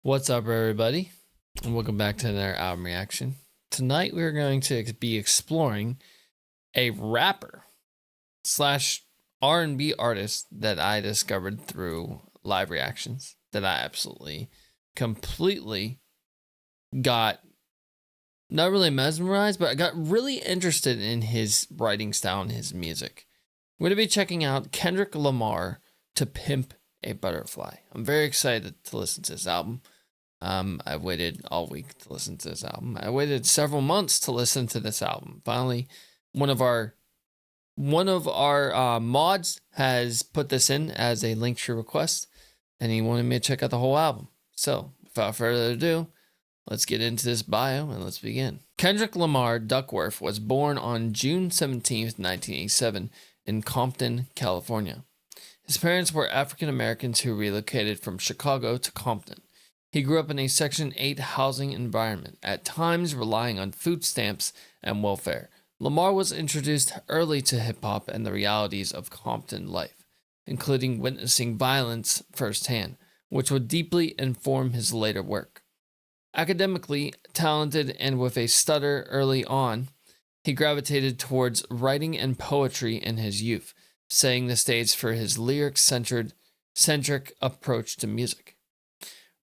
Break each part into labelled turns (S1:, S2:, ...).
S1: What's up, everybody? And welcome back to another album reaction. Tonight, we're going to be exploring a rapper slash R&B artist that I discovered through live reactions that I absolutely, completely got not really mesmerized, but I got really interested in his writing style and his music. We're going to be checking out Kendrick Lamar to Pimp a Butterfly. I'm very excited to listen to this album. I waited all week to listen to this album. I waited several months to listen to this album. Finally, one of our mods has put this in as a Linktree request, and he wanted me to check out the whole album. So, without further ado, let's get into this bio and let's begin. Kendrick Lamar Duckworth was born on June 17th, 1987 in Compton, California. His parents were African Americans who relocated from Chicago to Compton. He grew up in a Section 8 housing environment, at times relying on food stamps and welfare. Lamar was introduced early to hip-hop and the realities of Compton life, including witnessing violence firsthand, which would deeply inform his later work. Academically talented and with a stutter early on, he gravitated towards writing and poetry in his youth, setting the stage for his lyric-centric approach to music.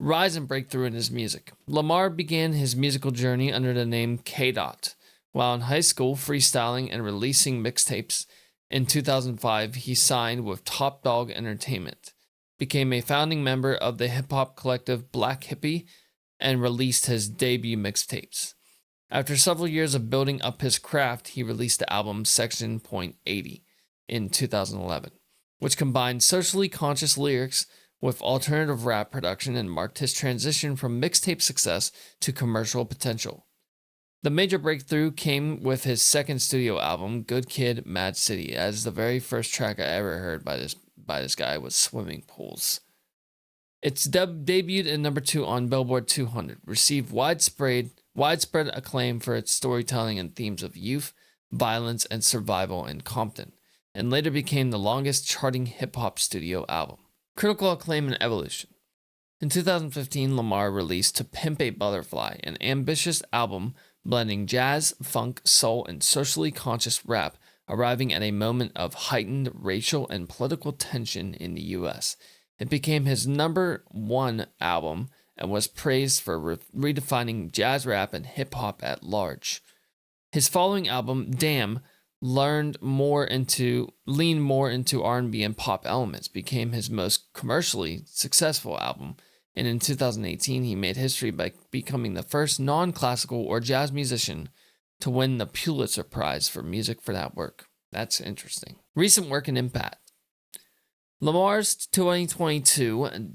S1: Rise and breakthrough in his music. Lamar began his musical journey under the name K-Dot. While in high school, freestyling and releasing mixtapes. In 2005, he signed with Top Dog Entertainment, became a founding member of the hip-hop collective Black Hippie, and released his debut mixtapes. After several years of building up his craft, he released the album Section .80 in 2011, which combined socially conscious lyrics with alternative rap production and marked his transition from mixtape success to commercial potential. The major breakthrough came with his second studio album, Good Kid, Mad City, as the very first track I ever heard by this guy was Swimming Pools. It's debuted in number 2 on Billboard 200, received widespread acclaim for its storytelling and themes of youth, violence, and survival in Compton, and later became the longest charting hip-hop studio album. Critical acclaim and evolution. In 2015, Lamar released To Pimp a Butterfly, an ambitious album blending jazz, funk, soul, and socially conscious rap, arriving at a moment of heightened racial and political tension in the U.S. It became his number 1 album and was praised for redefining jazz rap and hip-hop at large. His following album, Damn, leaned more into R&B and pop elements, became his most commercially successful album, and in 2018 he made history by becoming the first non-classical or jazz musician to win the Pulitzer Prize for music for that work. That's interesting. Recent work and impact. Lamar's 2022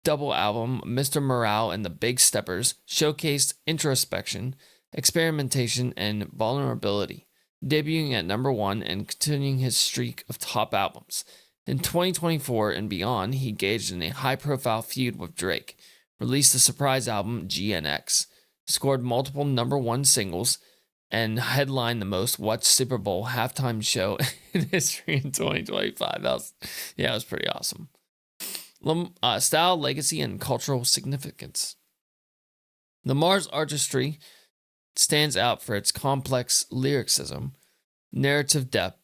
S1: double album, Mr. Morale and the Big Steppers, showcased introspection, experimentation, and vulnerability, debuting at number 1 and continuing his streak of top albums. In 2024 and beyond, he engaged in a high-profile feud with Drake, released the surprise album GNX, scored multiple number 1 singles, and headlined the most watched Super Bowl halftime show in history in 2025. It was pretty awesome. Style, legacy, and cultural significance. Lamar's artistry stands out for its complex lyricism, narrative depth,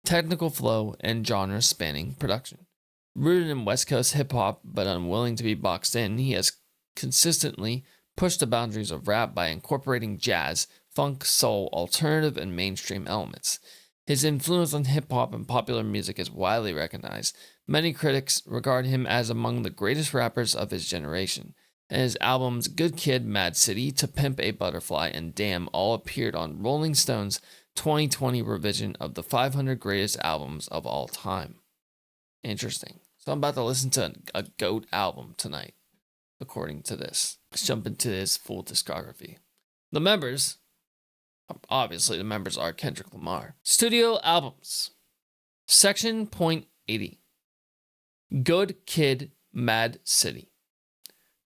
S1: technical flow, and genre-spanning production. Rooted in West Coast hip-hop but unwilling to be boxed in, he has consistently pushed the boundaries of rap by incorporating jazz, funk, soul, alternative, and mainstream elements. His influence on hip-hop and popular music is widely recognized. Many critics regard him as among the greatest rappers of his generation, and his albums Good Kid, Mad City, To Pimp a Butterfly, and Damn all appeared on Rolling Stone's 2020 revision of the 500 greatest albums of all time. Interesting. So I'm about to listen to a GOAT album tonight, according to this. Let's jump into his full discography. The members are Kendrick Lamar. Studio albums. Section .80. Good Kid, Mad City.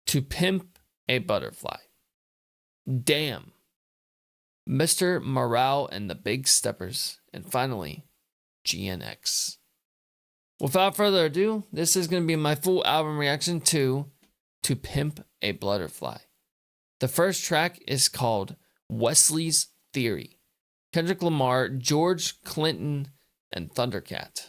S1: To Pimp a Butterfly. Damn. Mr. Morale and the Big Steppers. And finally, GNX. Without further ado, this is going to be my full album reaction to to Pimp a Butterfly. The first track is called Wesley's Theory. Kendrick Lamar, George Clinton, and Thundercat.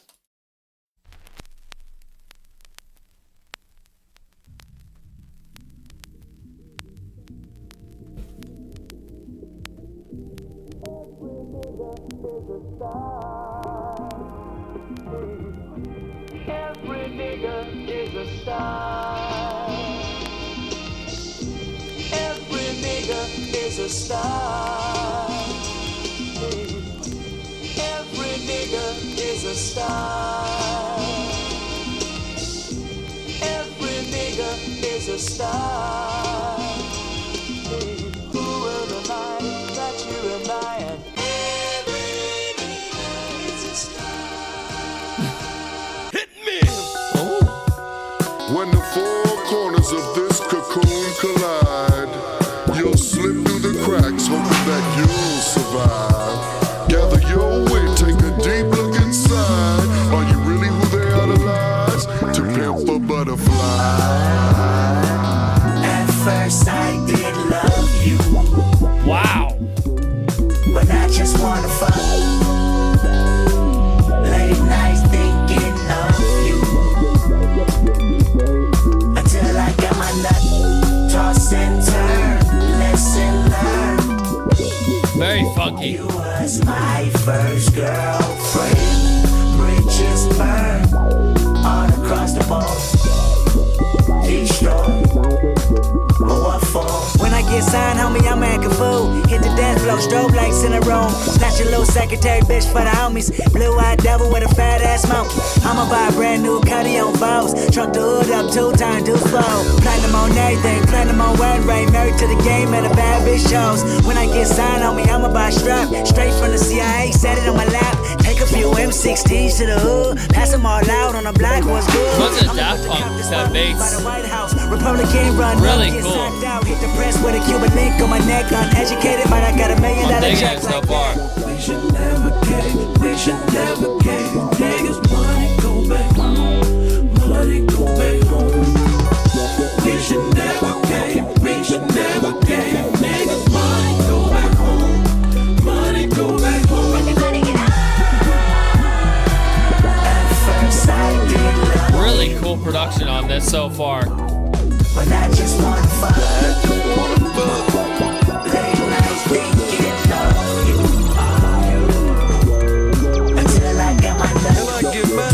S2: Every nigga is a star. Every nigga is a star. Every nigga is a star. Every nigga is a star. Who will remind that you remind? Every nigga is a star.
S3: Hit me! When the four corners of this cocoon collide, you'll slip through the cracks, hoping that you'll survive. Gather your wit, take a deep look inside. Are you really who they idolize? To pimp a butterfly.
S2: At first I did love you,
S1: Wow.
S2: but I just wanna fuck. Late nights thinking of you, until I got my nut. Toss and turn, lesson learned.
S1: Very funky.
S2: You was my first girlfriend. Bridges burned all across the board. Destroyed. But what for?
S4: When I get signed, homie, I'm acting fool. Hit the dance floor, strobe lights in the room. Snatch your little secretary bitch for the homies. Blue-eyed devil with a fat ass monkey. I'ma buy a brand new Cuddy on Vows. Truck the hood up 2 times, do slow. Platinum on everything, platinum on wedding ring. Married to the game and a bad bitch shows. When I get signed, homie, I'ma buy a strap. Straight from the CIA, set it on my lap. Take a few M16s to the hood. Pass them all out on the block, what's good?
S1: What's a Daft Punk that bass?
S4: By the White House, Republican run.
S1: Really
S4: get
S1: cool.
S4: sacked out, hit the press with a Cuban link on my neck. Uneducated, but I got $1 million
S1: I'm digging
S4: check
S1: it so
S4: like
S1: far.
S2: We should never cave, we should never cave. Niggas, money go back home, money go back home. We should never cave, we should never cave. Niggas, money go back home, money go back home. Everybody get high. At first I did love
S1: Really cool production on this so far.
S2: but I just wanna fuck. Late nights thinking of you, until I got my nut.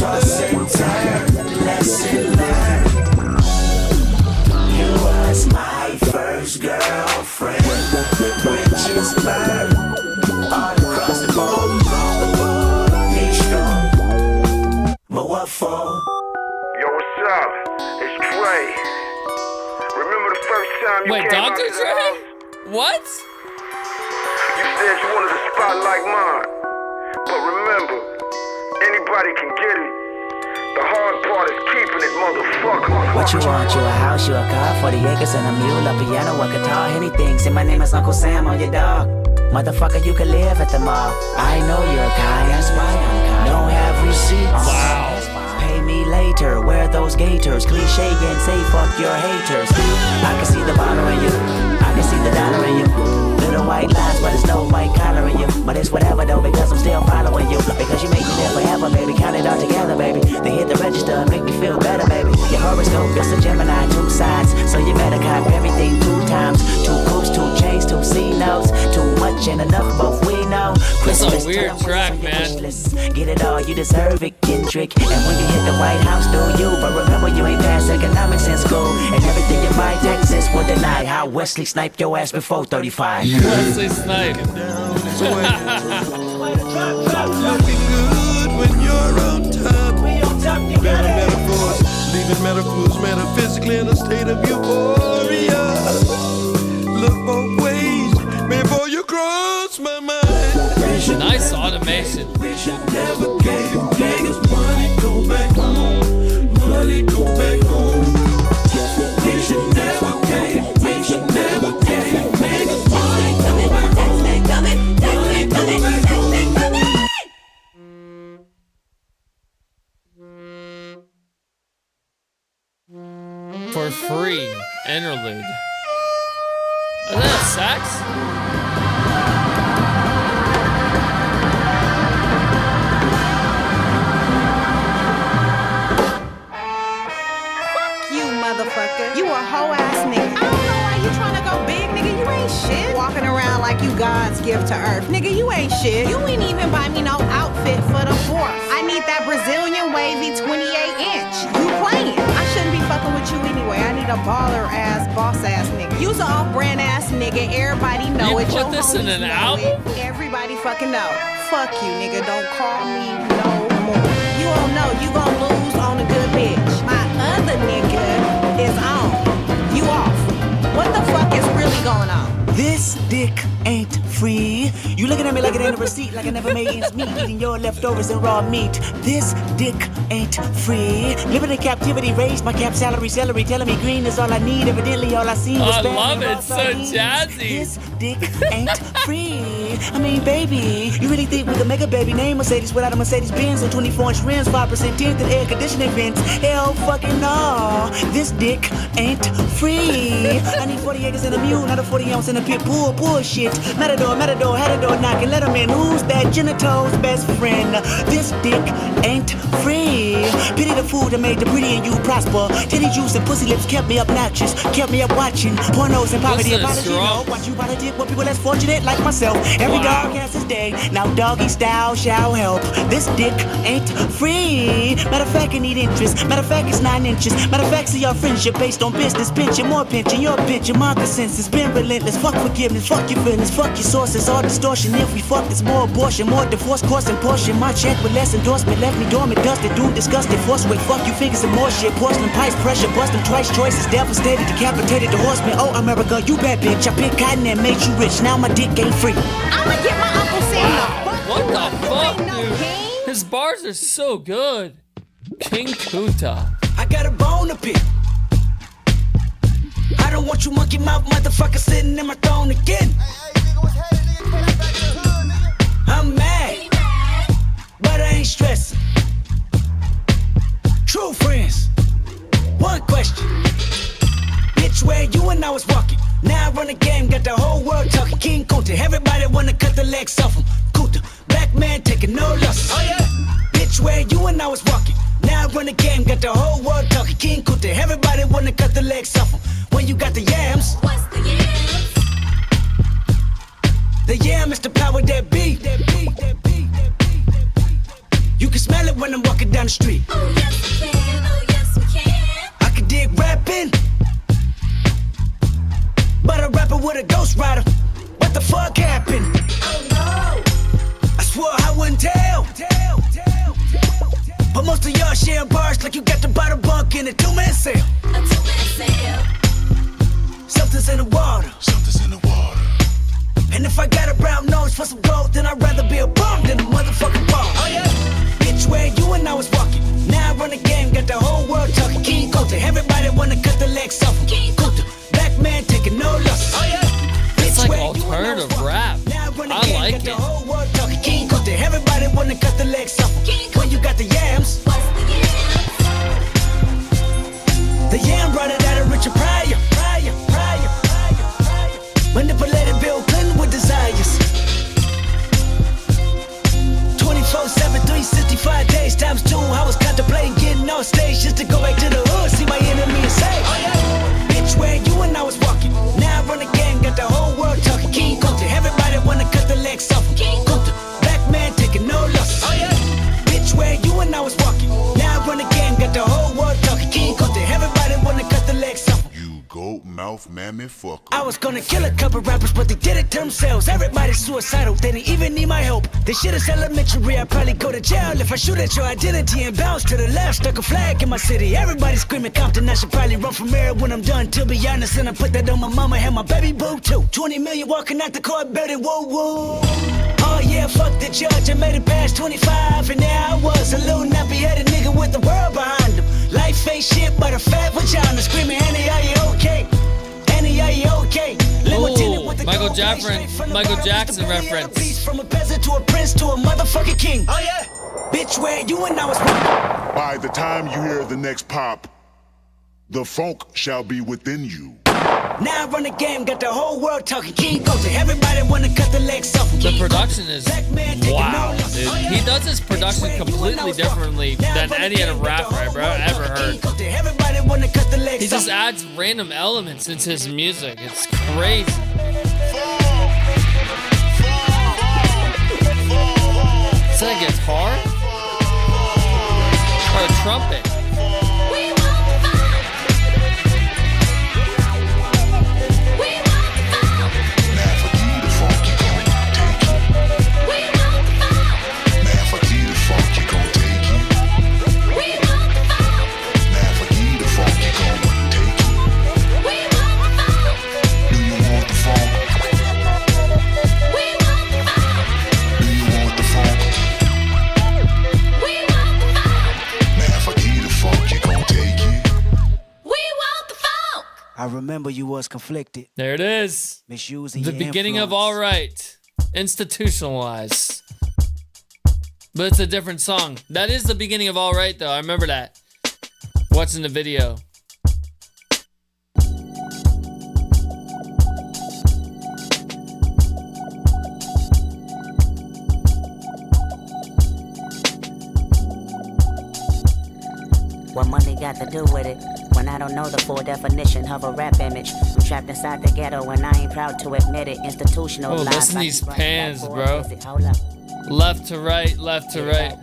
S2: Toss and turn, lesson learned. You was my first girlfriend. Bridges burned all across the board. Destroyed, but what for?
S3: Yo, what's up? It's Trey. Remember the first time you
S1: Wait,
S3: came out
S1: Dr.
S3: to the
S1: Dre?
S3: house?
S1: What?
S3: You said you wanted a spot like mine. But remember, anybody can get it. The hard part is keeping it, motherfucker.
S4: What you want, you a house, you a car, 40 acres and a mule, a piano, a guitar, anything. Say my name is Uncle Sam on your dog. Motherfucker, you can live at the mall. I know you're kind, that's why I'm kind. Don't have receipts.
S1: Wow.
S4: Pay me later, wear those gaiters. Cliche and say fuck your haters. I can see the bottle in you, I can see the dollar in you. Little white lies, but it's no white collar in you. But it's whatever though, because I'm still following you. Because you make me live forever, baby. Count it all together, baby. They hit the register and make me feel better, baby. Your horoscope is a Gemini, 2 sides. So you better cop everything 2 times. 2 coops, 2 chains, 2 C notes. Too much and enough, both we know.
S1: That's a
S4: Christmas
S1: weird
S4: time,
S1: track,
S4: what's on your
S1: man.
S4: wish list? Get it all, you deserve it, Kendrick. And when you hit the White House, do you? But remember, you ain't passed economics in school. And everything you buy, taxes will deny. How Wesley sniped your ass before 35.
S1: Wesley Snipes.
S5: Looking good when you're on top. Better metaphors, leaving metaphors metaphysically in a state of euphoria. Look both ways before you cross my mind.
S1: Nice automation.
S5: We should never give niggas money, go back home. Money, go back home. We should never give, we should never give niggas money, go back home. Money, go back home.
S1: For free. interlude. Is that a sax?
S6: Motherfucker, you a hoe ass nigga. I don't know why you tryna go big, nigga. You ain't shit. Walking around like you God's gift to earth, nigga. You ain't shit. You ain't even buy me no outfit for the 4th. I need that Brazilian wavy 28-inch. You playing? I shouldn't be fucking with you anyway. I need a baller ass, boss ass nigga. You's an off-brand ass nigga. Everybody know
S1: You
S6: it.
S1: put this in an album?
S6: Everybody fucking know. Fuck you, nigga. Don't call me no more. You don't know. You gon' lose on a good bitch. My other nigga is on. You off. What the fuck is really going on?
S4: This dick ain't free. You looking at me like it ain't a receipt, like I never made ends meet, eating your leftovers and raw meat. This dick ain't free. Living in captivity, raised my cap salary, celery, telling me green is all I need. Evidently, all I see was
S1: I
S4: bad
S1: love
S4: and
S1: it.
S4: raw
S1: So
S4: sardines.
S1: jazzy.
S4: This dick ain't free. I mean, baby, you really think we could make a baby name Mercedes without a Mercedes Benz on 24-inch rims, 5% tint and air conditioning vents? Hell fucking no. This dick ain't free. I need 40 acres and a mule, not a 40 ounce in a pit bull. Bullshit. Matador, had a door knocking. Let him in. Who's that? Genito's best friend. This dick ain't free. Pity the food that made the pretty and you prosper. Titty juice and pussy lips kept me obnoxious. Kept me up watching pornos and poverty.
S1: Listen,
S4: Apology, no. Watch you bother dick with people less fortunate like myself. Every
S1: Wow.
S4: dog has his day. Now doggy style shall help. This dick ain't free. Matter of fact, I need interest. Matter of fact, it's 9 inches. Matter of fact, see our friendship based on business. Pinching, more pinching. Your pinching, my consensus. Been relentless. Fuck forgiveness. Fuck your feelings. Fuck your sources. All distortion. If we fuck, it's more abortion. More divorce, course and portion. My check with less endorsement. Left me dormant. Dusted. Doom disgusted. Force weight. Fuck you figures and more shit. Porcelain pipes. Pressure. Bust them twice. Choices. Devastated. Decapitated. The horseman. Oh, America, you bad bitch. I picked cotton and made you rich. Now my dick ain't free.
S6: I'ma get my Uncle Sam the fuck.
S1: What the fuck,
S6: Ain't no
S1: dude?
S6: king.
S1: His bars are so good. King Kuta.
S5: I got a bone to pick. I don't want you monkey mouth motherfucker sitting in my throne again. I'm mad, but I ain't stressing. True friends, one question. Bitch, where you and I was walking. Now I run the game, got the whole world talking. King Kunta, everybody wanna cut the legs off him. Kunta, black man taking no losses. Oh yeah. Bitch, where you and I was walking. Now I run the game, got the whole world talking. King Kunta, everybody wanna cut the legs off him. When you got the yams.
S7: What's the yams?
S5: The yam is the power that be. You can smell it when I'm walking down the street.
S7: Oh yes we can, oh yes we can.
S5: I can dig rapping, but a rapper with a ghost rider. What the fuck happened?
S7: Oh no.
S5: I swore I wouldn't tell. But most of y'all share bars like you got the bottle bunk in a 2-man sale.
S7: A 2-man sale.
S5: Something's in the water. And if I got a brown nose for some gold, then I'd rather be a bum than a motherfucking bum. Oh yeah. Bitch, where you and I was walking. Now I run the game, got the whole world talking. King Kunta, everybody wanna cut the legs off him.
S7: King
S5: Kunta, black man taking no losses. Oh yeah.
S1: It's like
S5: Bitch, where you and I was
S1: alternative
S5: walking.
S1: rap.
S5: Now I run the
S1: I
S5: game,
S1: like
S5: got the
S1: it.
S5: whole world talking. King Kunta, everybody wanna cut the legs off him.
S7: King
S5: When you got the yams.
S7: What's the yams?
S5: The yam brought it out of Richard Pryor. Manipulated Bill Clinton with desires. 24/7, 365 days times 2. I was contemplating getting on stage just to go back to the hood, see my enemy and say, oh yeah. Bitch, where you and I was walking. Now I run the game, got the whole world talking. King Kunta, everybody wanna cut the legs off him.
S7: King
S5: Kunta, black man taking no losses. Oh yeah. Bitch, where you and I was walking. Now I run the game, got the whole world talking. King Kunta, everybody wanna cut the legs off him.
S3: You goat mouth mammy fucker.
S5: I was gonna kill a couple rappers, but they did it to themselves. Everybody's suicidal, they didn't even need my help. This shit is elementary, I'd probably go to jail if I shoot at your identity and bounce to the left. Stuck a flag in my city, everybody screaming Compton. I should probably run from here when I'm done, to be honest. And I put that on my mama and my baby boo too. 20 million walking out the court building, whoa, whoa. Oh yeah, fuck the judge, I made it past 25. And there I was, a little nappy-headed nigga with the world behind him. Life ain't shit but a fat vagina. Screaming, Annie, are you okay? Annie, are you okay?
S1: Ooh, Michael Jackson reference.
S5: From a peasant to a prince to a motherfucking king. Oh yeah. Bitch, where you and I was.
S3: By the time you hear the next pop, the funk shall be within you.
S4: Now I run the game, got the whole world talking. King culture, everybody wanna cut the legs off.
S1: The production is wow, dude. He does his production completely differently than any other rapper I've ever heard.
S4: Everybody wanna cut the legs
S1: He just adds random elements into his music. It's crazy. Is that a guitar? Or a trumpet?
S4: I remember you was conflicted.
S1: There it is.
S4: Misusing
S1: The
S4: your
S1: beginning of
S4: influence.
S1: All Right. Institutionalized. But it's a different song. That is the beginning of All Right, though. I remember that. Watching the video.
S8: What money got to do with it? When I don't know the full definition of a rap image. I'm trapped inside the ghetto and I ain't proud to admit it. Institutional
S1: Oh,
S8: lies.
S1: listen to
S8: like
S1: these
S8: you running
S1: pans,
S8: back for
S1: bro.
S8: a visit. Hold up.
S1: Left to right, left to right.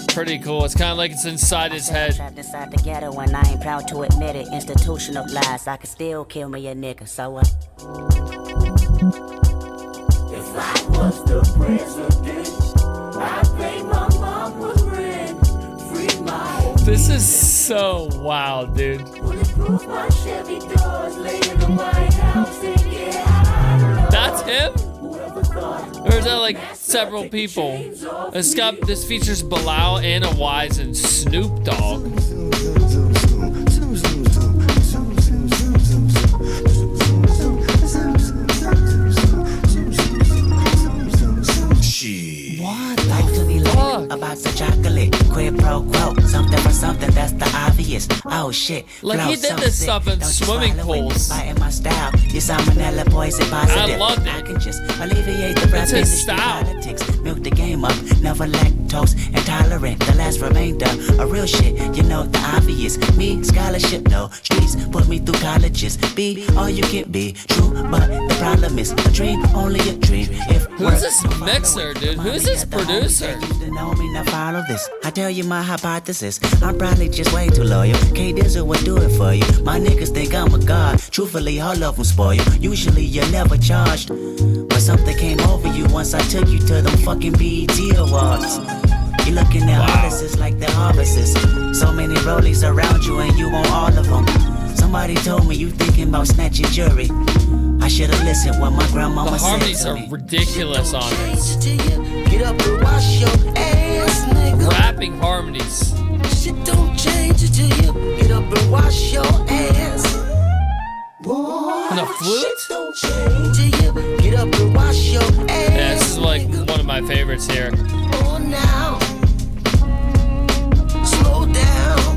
S1: Pretty cool. It's kind of like it's inside his
S8: I'm
S1: head.
S8: trapped inside the ghetto and I ain't proud to admit it. Institutional lies. I could still kill me a nigga. So what?
S5: If I was the president, I'd pay my mama's rent, free my home.
S1: This is so wild, dude.
S5: Bulletproof my Chevy doors, lay in the White House and get high.
S1: That's him?
S5: Whoever thought
S1: Or is that like several people? This features Bilal, Anna Wise, and Snoop Dogg.
S4: What the
S1: Fuck.
S4: about the chocolate? Quid pro quo, something for something, that's the obvious. Oh shit.
S1: Like,
S4: flow
S1: he did
S4: so
S1: this
S4: sick.
S1: stuff in
S4: Don't you
S1: swimming
S4: swallow it.
S1: pools.
S4: Biting my style, your salmonella poison positive.
S1: I loved it.
S4: I can just alleviate the rap
S1: It's his
S4: industry
S1: style.
S4: politics. Milk the game up, never lactose intolerant. The last remainder, a real shit, you know the obvious. Me, scholarship, no streets, put me through colleges. Be all you can be, true, but the problem is a dream, only a dream. If
S1: Who's this mixer, dude? Who's this producer?
S4: to know me, now follow this. I tell you my hypothesis. I'm probably just way too loyal. K-Dizzle would do it for you. My niggas think I'm a god. Truthfully, all of them spoil. Usually you're never charged. But something came over you once I took you to them fucking BET Awards. You looking at artists like they're harvests. So many rollies around you and you want all of them. Somebody told me you thinking about snatching jewelry. I should've listened when my grandmama
S1: The
S4: said
S1: harmonies
S4: to
S1: are
S4: me.
S1: ridiculous on this.
S5: get up and wash your ass, nigga.
S1: Rapping harmonies.
S5: Shit don't change until you get up and wash your ass. Boy,
S1: And a flute?
S5: shit don't change till you get up and wash your ass.
S1: Yeah, this is like one of my favorites here.
S5: Oh, now, slow down.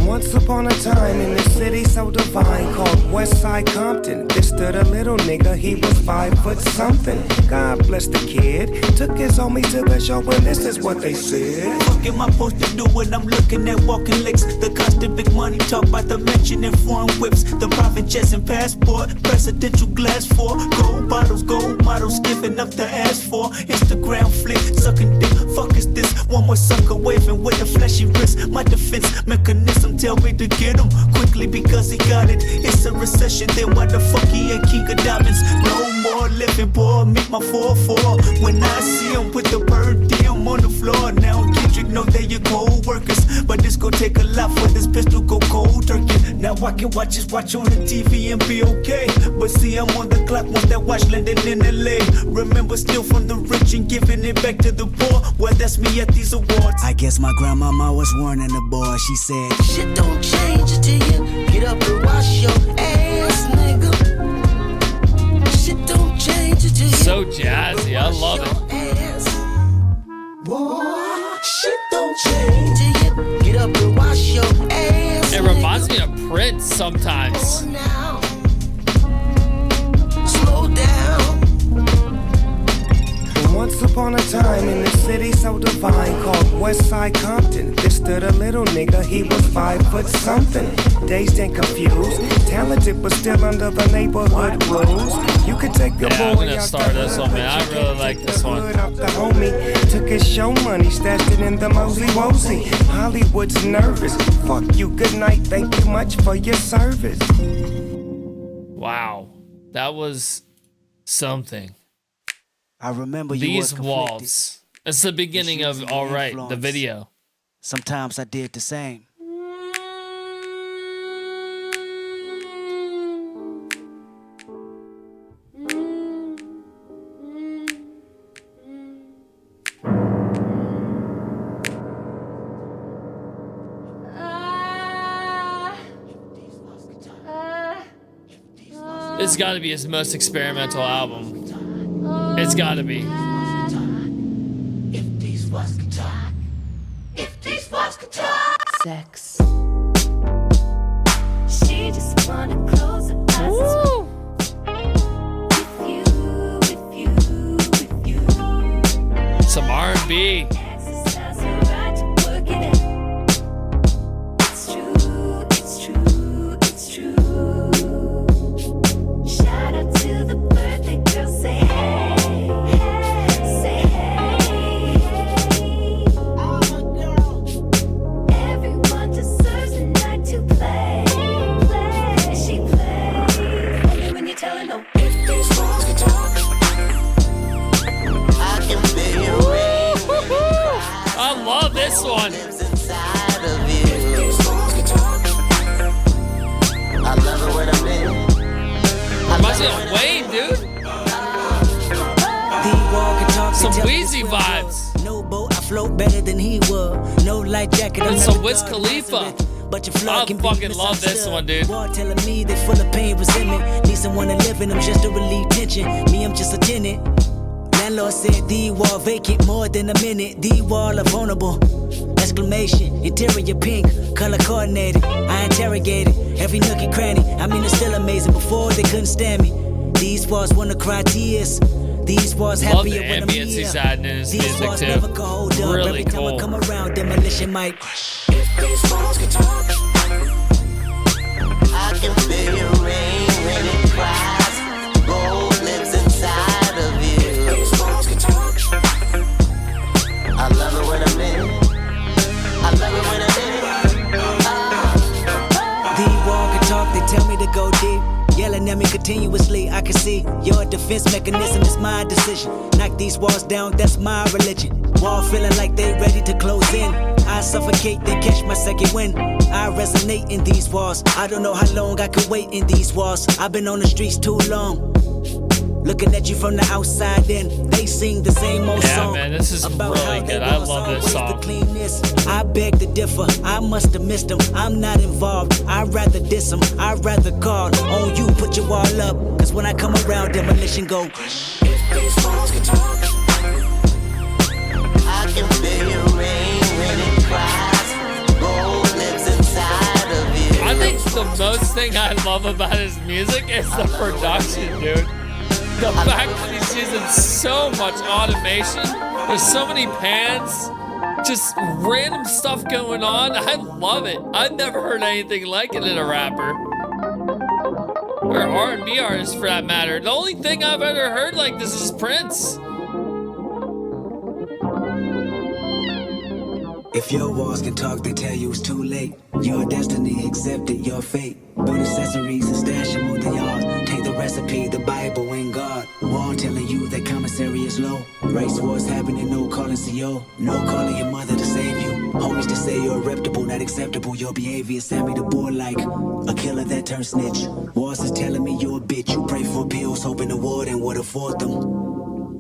S9: Once upon a time in this city so divine called Westside Compton, there stood a little nigga, he was 5 foot something. God bless the kid, took his homies to the show and this is what they said.
S4: Fuck am I supposed to do when I'm looking at walking licks? The constant big money talk about the mention in foreign whips. The private jets and passport, presidential glass for gold bottles, gold models, giving up the ass for Instagram flick, sucking dick. Fuck is this? One more sucker waving with a flashy wrist. My defense mechanism tell me to get him quickly because he got it. It's a recession, then why the fuck he ain't king of diamonds? No more living, boy, meet my 4-4. When I see him with the bird diem on the floor. Now Kendrick know they your co-workers, but this gon' take a lot for this pistol go cold turkey. Now I can watch his watch on the TV and be okay, but see I'm on the clock once that watch landing in LA. Remember steal from the rich and giving it back to the poor. Well, that's me at these awards. I guess my grandmama was warning the boy. She said,
S5: Shit don't change until you get up and wash your ass, nigga. Shit don't change until you
S1: So jazzy. I love it.
S5: ass. Boy, shit don't change till you get up and wash your ass.
S1: It reminds me of Prince sometimes.
S9: Now, slow down. Once upon a time in the city so divine called West Side Compton, there stood a little nigga, he was 5 foot something. Dazed and confused, talented but still under the neighborhood rules. You could take a
S1: Yeah, I'm
S9: boy
S1: gonna
S9: out
S1: start
S9: the
S1: this
S9: hood,
S1: one,
S9: but
S1: man. I
S9: you
S1: really
S9: can't
S1: like
S9: take
S1: this
S9: the
S1: one.
S9: hood out the homie took his show money, stashed it in the mosey wosey. Hollywood's nervous. Fuck you, good night, thank you much for your service.
S1: Wow, that was something.
S10: I remember you
S1: These
S10: was conflicted.
S1: walls. It's the beginning of
S10: using your
S1: All Right, the
S10: influence.
S1: video.
S10: Sometimes I did the same.
S1: It's got to be his most experimental album. It's got to be.
S7: Sex. She just wanna close her eyes.
S1: Woo!
S7: With you.
S1: Some R&B.
S7: Exercise her right to work it. It's true. Shout out to the birthday girl, say hey. Say hey. All my girls. Everyone deserves a night to play. She plays. Only when you tell her no. If these walls could talk,
S4: I can feel your rain when it cries.
S1: I love this one.
S4: Lives inside of you. I love it when I'm in.
S1: Reminds me of Wayne, dude. Some Wheezy vibes.
S10: No boat, I float better than he would. No light jacket, I'm
S1: And some
S10: never
S1: Wiz
S10: God
S1: Khalifa.
S10: Nazareth. But your flow
S1: I
S10: can be
S1: fucking love this
S10: misunderstood.
S1: one, dude.
S10: War telling me they full of pain, resentment. Need someone to live in them just to relieve tension. Me, I'm just a tenant. Landlord said the wall vacant more than a minute. The wall are vulnerable. Exclamation, interior pink, color coordinated. I interrogated every nook and cranny. I mean, it's still amazing. Before they couldn't stand me. These walls wanna cry tears. These walls
S1: Love
S10: happier
S1: the
S10: when I'm
S1: ambience
S10: here.
S1: he's adding in his
S10: These
S1: music,
S10: walls
S1: too.
S10: never can hold up.
S1: Really
S10: Every time
S1: cool.
S10: I come around, demolition might.
S4: I can feel your rain when it cries. Gold lives inside of you. I love it when I'm in. I love it when I'm in.
S10: The wall can talk, they tell me to go deep. Yelling at me continuously, I can see your defense mechanism is my decision. Knock these walls down, that's my religion. Wall feeling like they ready to close in. I suffocate, then catch my second wind. I resonate in these walls. I don't know how long I can wait in these walls. I've been on the streets too long. Looking at you from the outside in, they sing the same old
S1: Yeah,
S10: song.
S1: man, this is
S10: about
S1: really
S10: how they
S1: good. I
S10: was
S1: love this
S10: always
S1: song.
S10: the cleanest. I beg to differ, I must have missed them. I'm not involved, I'd rather diss them. I'd rather call on you, put your wall up. Cause when I come around, demolition go.
S4: I can feel your rain when it cries. Gold lives inside of you.
S1: I think the most thing I love about his music is the production, dude. The fact that he's using so much automation, there's so many pans, just random stuff going on. I love it. I've never heard anything like it in a rapper. Or R&B artist for that matter. The only thing I've ever heard like this is Prince.
S10: If your walls can talk, they tell you it's too late. Your destiny accepted, your fate. Build accessories and stash them on the yard. Take the recipe, the Bible and God. Wall telling you that commissary is low. Race wars happening, no calling CO. No calling your mother to save you. Homies to say you're reputable, not acceptable. Your behavior sent me to board like a killer that turned snitch. Walls is telling me you're a bitch. You pray for pills, hoping the warden would afford them.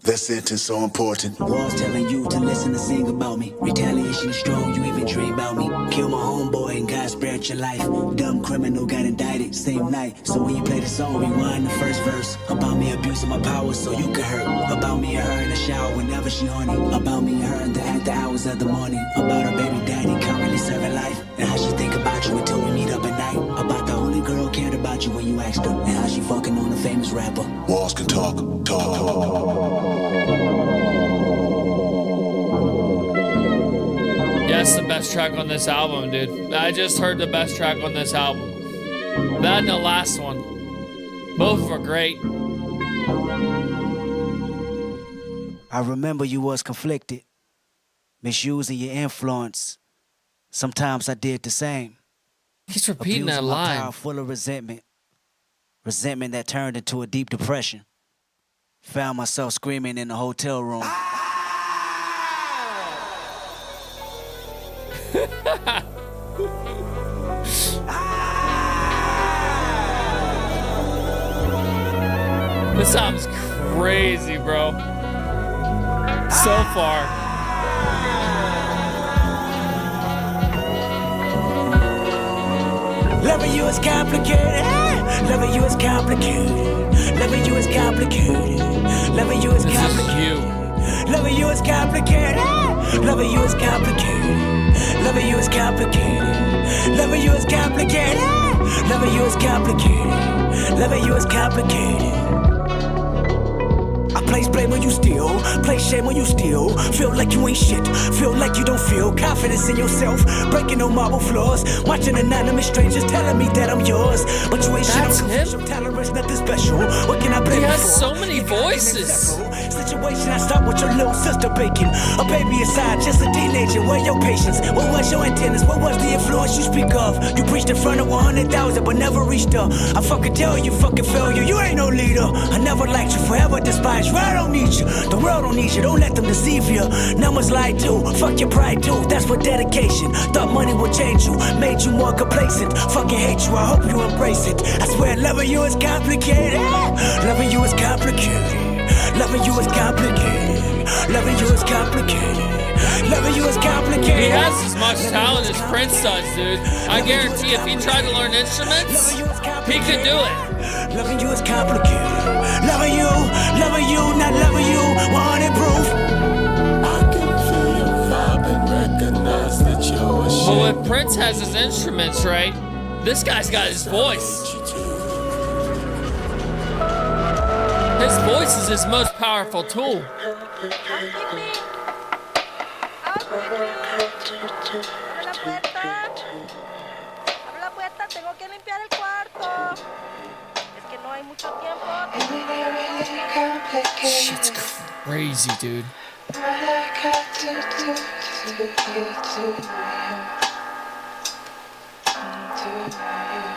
S11: That sentence so important.
S10: Walls telling you to listen and sing about me. Retaliation is strong, you even dream about me. Kill my homeboy and God spared your life. Dumb criminal got indicted same night. So when you play the song, rewind the first verse. About me abusing my power so you can hurt. About me and her in the shower whenever she horny. About me and her in the after hours of the morning. About her baby daddy currently serving life. And how she think about you until we meet up at night. About the only only girl cared about you when you asked her, and how she fucking on a famous rapper.
S11: Walls can talk.
S1: Yeah, it's the best track on this album, dude. I just heard the best track on this album. That and the last one. Both were great.
S10: I remember you was conflicted, misusing your influence. Sometimes I did the same.
S1: He's repeating that
S10: Abusing my
S1: line.
S10: power full of resentment. Resentment that turned into a deep depression. Found myself screaming in the hotel room.
S1: This album's crazy, bro. So far.
S10: Loving you is complicated. Loving you is complicated. Loving you is complicated. Loving you is complicated. Loving you is complicated. Loving you is complicated. Loving you is complicated. Loving you is complicated. Loving you is complicated. Loving you is complicated. I place blame when you steal, place shame when you steal. Feel like you ain't shit, feel like you don't feel confidence in yourself. Breaking on marble floors, watching anonymous strangers telling me that I'm yours. But you ain't shit, I'm confused, tolerance, nothing special. What can I blame
S1: He
S10: you
S1: has
S10: for?
S1: so many voices.
S10: Situation I start with your little sister baking. A baby aside, just a teenager. Where your patience? What was your antennas? What was the influence you speak of? You preached in front of 100,000 but never reached her. I fucking tell you, fucking failure. You ain't no leader. I never liked you, forever despised you. I don't need you. The world don't need you. Don't let them deceive you. Numbers lie too. Fuck your pride too. That's what dedication. Thought money would change you. Made you more complacent. Fucking hate you. I hope you embrace it. I swear loving you is complicated. Loving you is complicated. Loving you is complicated. Loving you is complicated. Loving you is complicated.
S1: He has as much talent as Prince does, dude. I guarantee if he tried to learn instruments, he could do it.
S10: Loving you is complicated. Loving you, not loving you. 100 proof.
S2: I can feel your vibe and recognize that you're a shit.
S1: But if Prince has his instruments right, this guy's got his voice. His voice is his most powerful tool. Shit's crazy, dude.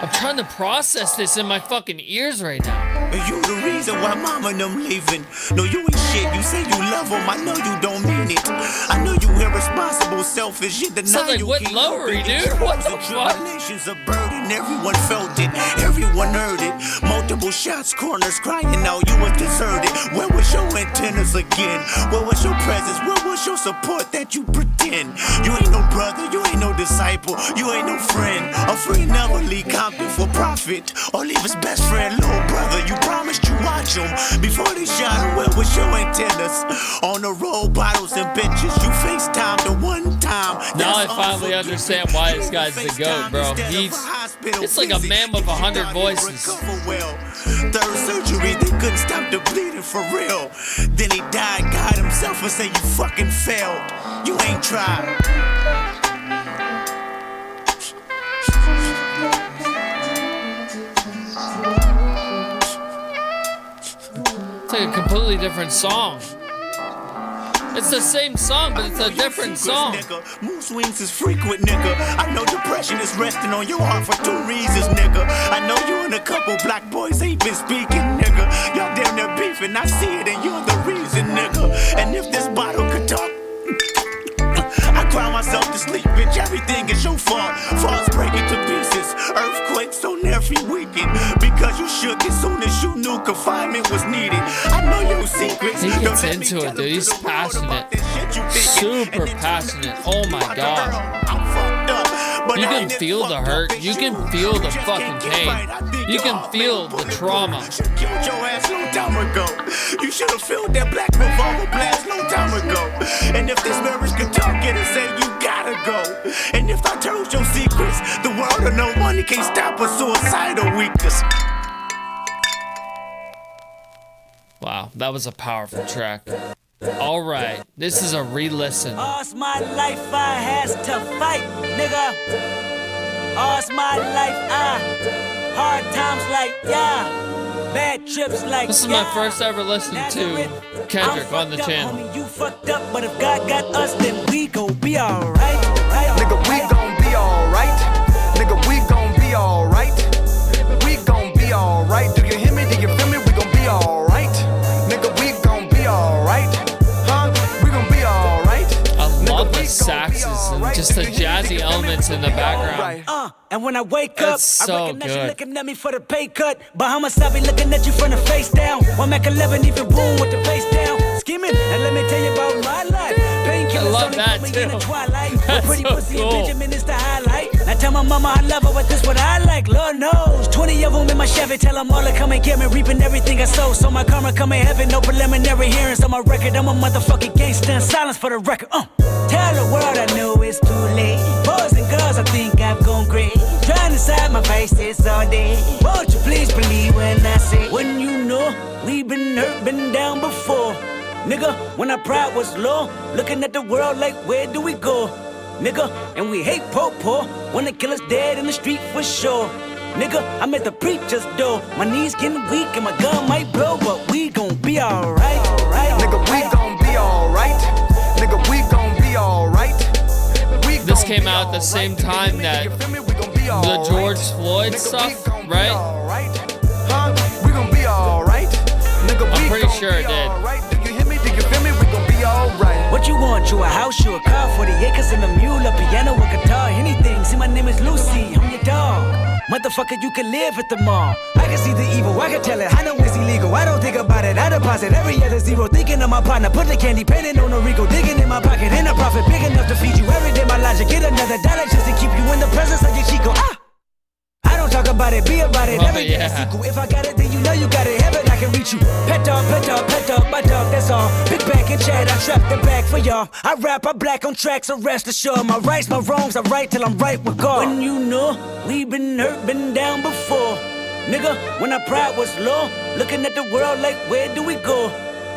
S1: I'm trying to process this in my fucking ears right now.
S12: You the reason why mama and them leaving. No, you ain't shit. You say you love them. I know you don't mean it. I know you irresponsible, selfish. You deny
S1: Sounds like
S12: you
S1: Whit
S12: can't
S1: Lowery,
S12: open it.
S1: dude. What the fuck?
S12: Tribulations a burden. Everyone felt it. Everyone heard it. Multiple shots, corners crying out. You was deserted. Where was your antennas again? Where was your presence? Where was your support that you pretend? You ain't no brother. You ain't no disciple. You ain't no friend. A friend never leave Compton for profit or leave his best friend, little brother. You promised you watch him before they shot him. Where was your antennas? On the road, bottles and benches. You FaceTime the one time.
S1: Now I finally understand why this guy's the GOAT, bro. It's like a man with 100 voices.
S12: Third surgery, they couldn't stop the bleeding for real. Then he died, God himself, and said you fucking failed. You ain't tried.
S1: It's like a completely different song. It's the same song, but it's a different song.
S12: Mood swings is frequent, nigga. I know depression is resting on your heart for 2 reasons, nigga. I know you and a couple black boys ain't been speaking, nigga. Y'all damn near beefing, I see it, and you're the reason, nigga. And if this bottle could talk, I cry myself to sleep, bitch. Everything is your fault. Falls breaking to pieces. Earthquakes on every weekend. Because you shook as soon as you knew confinement was needed. I know your secrets.
S1: He gets into it, dude. He's passionate. Super passionate. Oh my god. You can feel the hurt. You can feel the fucking pain. You can feel the trauma.
S12: Should've killed your ass long time ago. You should've filled that black revolver blast long time ago. And if this marriage could talk, it'd say you gotta go. And if I told your secrets, the world of no money can't stop a suicidal weakness.
S1: Wow, that was a powerful track. All right, this is a re-listen.
S10: All's my life I has to fight, nigga. All's my life hard times like bad trips like
S1: This is my first ever listen to Kendrick on the channel.
S10: Homie, you fucked up, but if God got us, then we gon' be alright.
S9: Nigga, we gon' be alright. Nigga, we gon' be alright. We gon' be alright. Do you hear me? Do you feel me? We gon' be alright. Nigga, we gon' be alright. Huh? We gon' be alright.
S1: I love the saxes and just the jazzy elements in the background.
S10: And when I wake up,
S1: That's
S10: I
S1: so
S10: recognize you
S1: good.
S10: looking at me for the pay cut. Bahamas, I be looking at you from the face down. One Mac 11, even boom with the face down. Scheming, and let me tell you about my life.
S1: I love that too. That's
S10: Pretty
S1: so
S10: pussy
S1: cool.
S10: and Benjamin is the highlight. Now tell my mama I love her, but this what I like. Lord knows, 20 of them in my Chevy. Tell them all to come and get me, reaping everything I sow. So my karma come in heaven, no preliminary hearings on my record. I'm a motherfucking gangster, and silence for the record. Tell the world I know it's too late. Boys and girls, I think I've gone crazy. Trying to side my vices all day. Won't you please believe when I say, when you know we've been hurt, been down before. Nigga, when our pride was low, looking at the world like, where do we go? Nigga, and we hate po-po, wanna kill us dead in the street for sure. Nigga, I'm at the preacher's door, my knees getting weak and my gun might blow, but we gon' be alright.
S9: Nigga, we gon' be alright. Nigga, we gon' be alright.
S1: This came out at the same time that the George Floyd stuff, right?
S9: Huh? We gon' be alright. Nigga,
S1: I'm
S9: we
S1: pretty
S9: gon'
S1: sure
S9: be
S1: it did.
S9: alright. Do you hear me? Do you feel me? We gon' be alright.
S10: What you want? You a house, you a car, 40 acres and a mule, a piano, a guitar, anything. See, my name is Lucy, I'm your dog. Motherfucker, you can live at the mall. I can see the evil, I can tell it. I know it's illegal, I don't think about it. I deposit every other zero, thinking of my partner. Put the candy, painting on a Rico, digging in my pocket. And a profit big enough to feed you every day. My logic, get another dollar just to keep you in the presence of your Chico. I don't talk about it, be about it. Every day a sequel. If I got it, then you know you got it. Heaven, I can reach you. Pet dog, my dog, that's all. Big back and chat, I trap the back for y'all. I rap, I black on tracks, so rest assured. My rights, my wrongs, I right till I'm right with God. When you know we been hurt, been down before. Nigga, when our pride was low, looking at the world like, where do we go?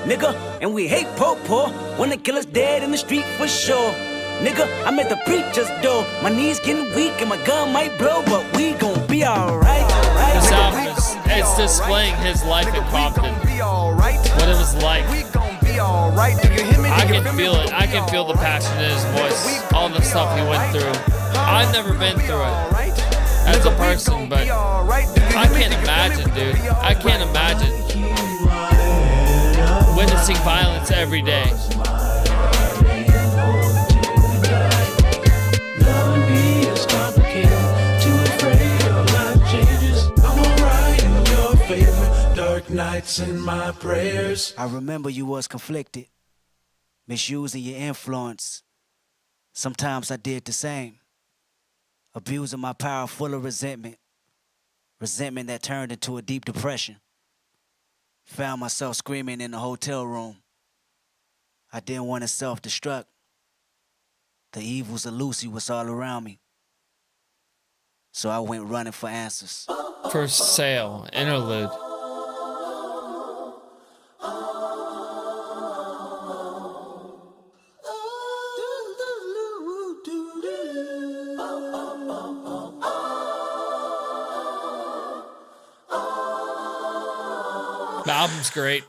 S10: Nigga, and we hate po-po, wanna kill us dead in the street for sure. Nigga, I'm at the preacher's door. My knees getting weak and my gun might blow, but we gon' be alright.
S1: This album is displaying his life in Compton. What it was like. I can feel it. I can feel the passion in his voice. All the stuff he went through. I've never been through it as a person, but I can't imagine, dude. I can't imagine witnessing violence every day.
S5: Nights in my prayers.
S10: I remember you was conflicted, misusing your influence. Sometimes I did the same, abusing my power full of resentment that turned into a deep depression. Found myself screaming in the hotel room. I didn't want to self-destruct. The evils of Lucy was all around me. So I went running for answers.
S1: For sale, interlude. The album's great.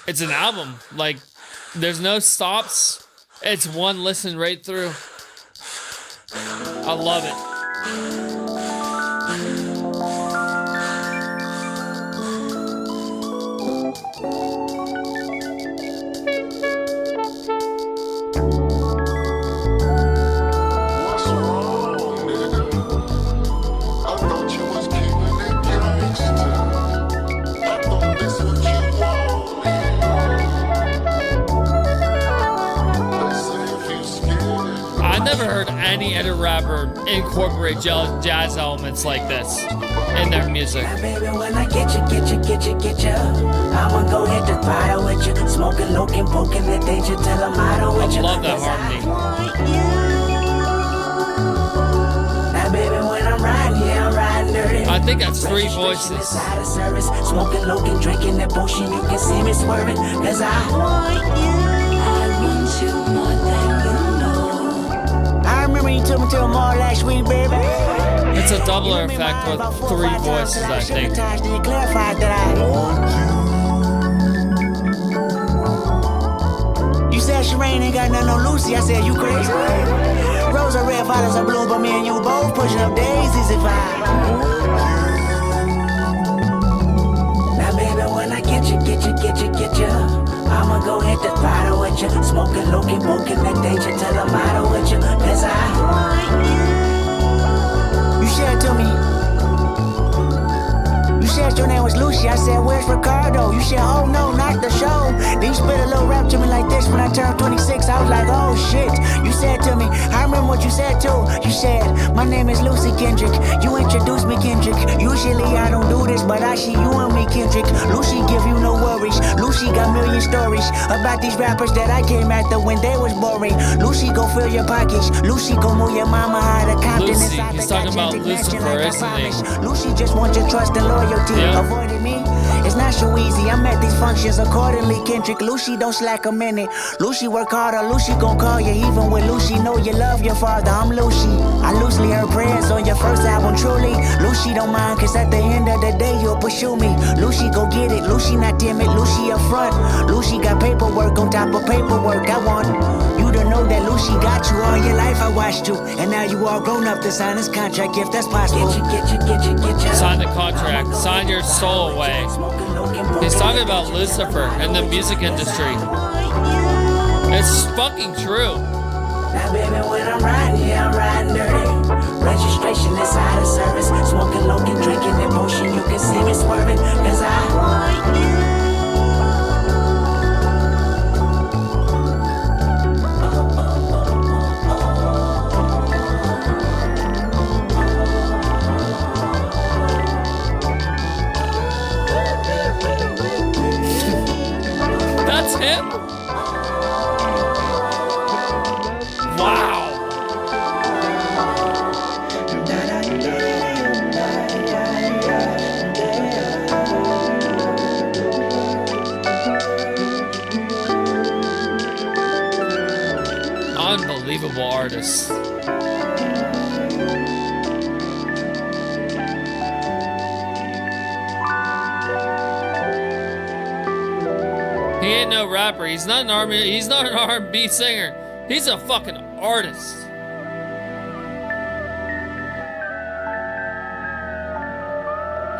S1: It's an album. Like, there's no stops. It's one listen right through. I love it. I've never heard any other rapper incorporate jazz elements like this in their music.
S4: Baby, when I get you, I'ma go hit the fire with you. Smoking, looking, poking the danger till I'm out with you.
S1: I love that harmony.
S4: Now, baby, when I'm riding, yeah, I'm riding dirty.
S1: I think that's 3 voices.
S4: Smoking, looking, drinking that potion, you can see me swerving. Cause I want you more than you know. I remember you took me to a mall last week, baby.
S1: It's a doubler effect with 3 voices, I think.
S4: You said Shireen ain't got nothing on Lucy. I said, you crazy? Rose are red, violets are blue, but me and you both pushing up daisies if I. Now, baby, when I get you, I'ma go hit the throttle with you. Smoking, looking, poking that danger till I'm out with you. Cause I want you. You said to me, you said your name was Lucy. I said, where's Ricardo? You said, oh no, not the show. Then you spit a little rap to me like this when I turned 26. I was like, oh shit. You said to me, I remember what you said too. You said, my name is Lucy Kendrick. You introduced me, Kendrick. Usually I don't do this, but I see you and me, Kendrick. Lucy give you no worries. Lucy got million stories about these rappers that I came after when they was boring. Lucy go fill your pockets. Lucy go move your mama out of Compton.
S1: Lucy, he's talking about Lucifer, isn't he?
S4: Lucy just wants your trust and loyalty. Avoiding me, it's not so easy. I'm at these functions accordingly, Kendrick. Lucy don't slack a minute. Lucy work harder. Lucy gon' call you even when Lucy know you love your father. I'm Lucy. I loosely heard prayers on your first album, truly. Lucy don't mind, cause at the end of the day you'll pursue me. Lucy go get it. Lucy not timid. Lucy up front. Lucy got paperwork on top of paperwork. I want you to know that Lucy got you all your life. I watched you, and now you all grown up to sign this contract if that's possible. Get you.
S1: Sign the contract. Sign your soul away. He's talking about Lucifer and the music industry. It's fucking true.
S4: Now, baby, when I'm riding, yeah, I'm riding dirty. Registration inside of service. Smoking, looking, drinking that potion. You can see me swerving. Cause I want you.
S1: That's him? Wow. Unbelievable artist. He ain't no rapper. He's not an R&B singer. He's a fucking artist.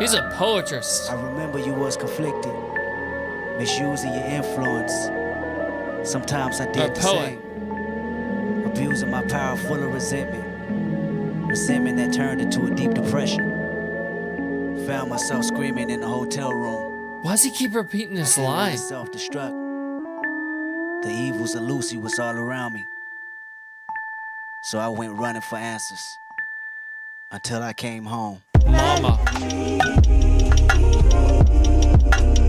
S1: He's a poetrist.
S10: I remember you was conflicted, misusing your influence. Sometimes I did the same, abusing my power full of resentment that turned into a deep depression. Found myself screaming in the hotel room.
S1: Why does he keep repeating this line?
S10: Self-destruct. The evils of Lucy was all around me. So I went running for answers until I came home.
S1: Mama.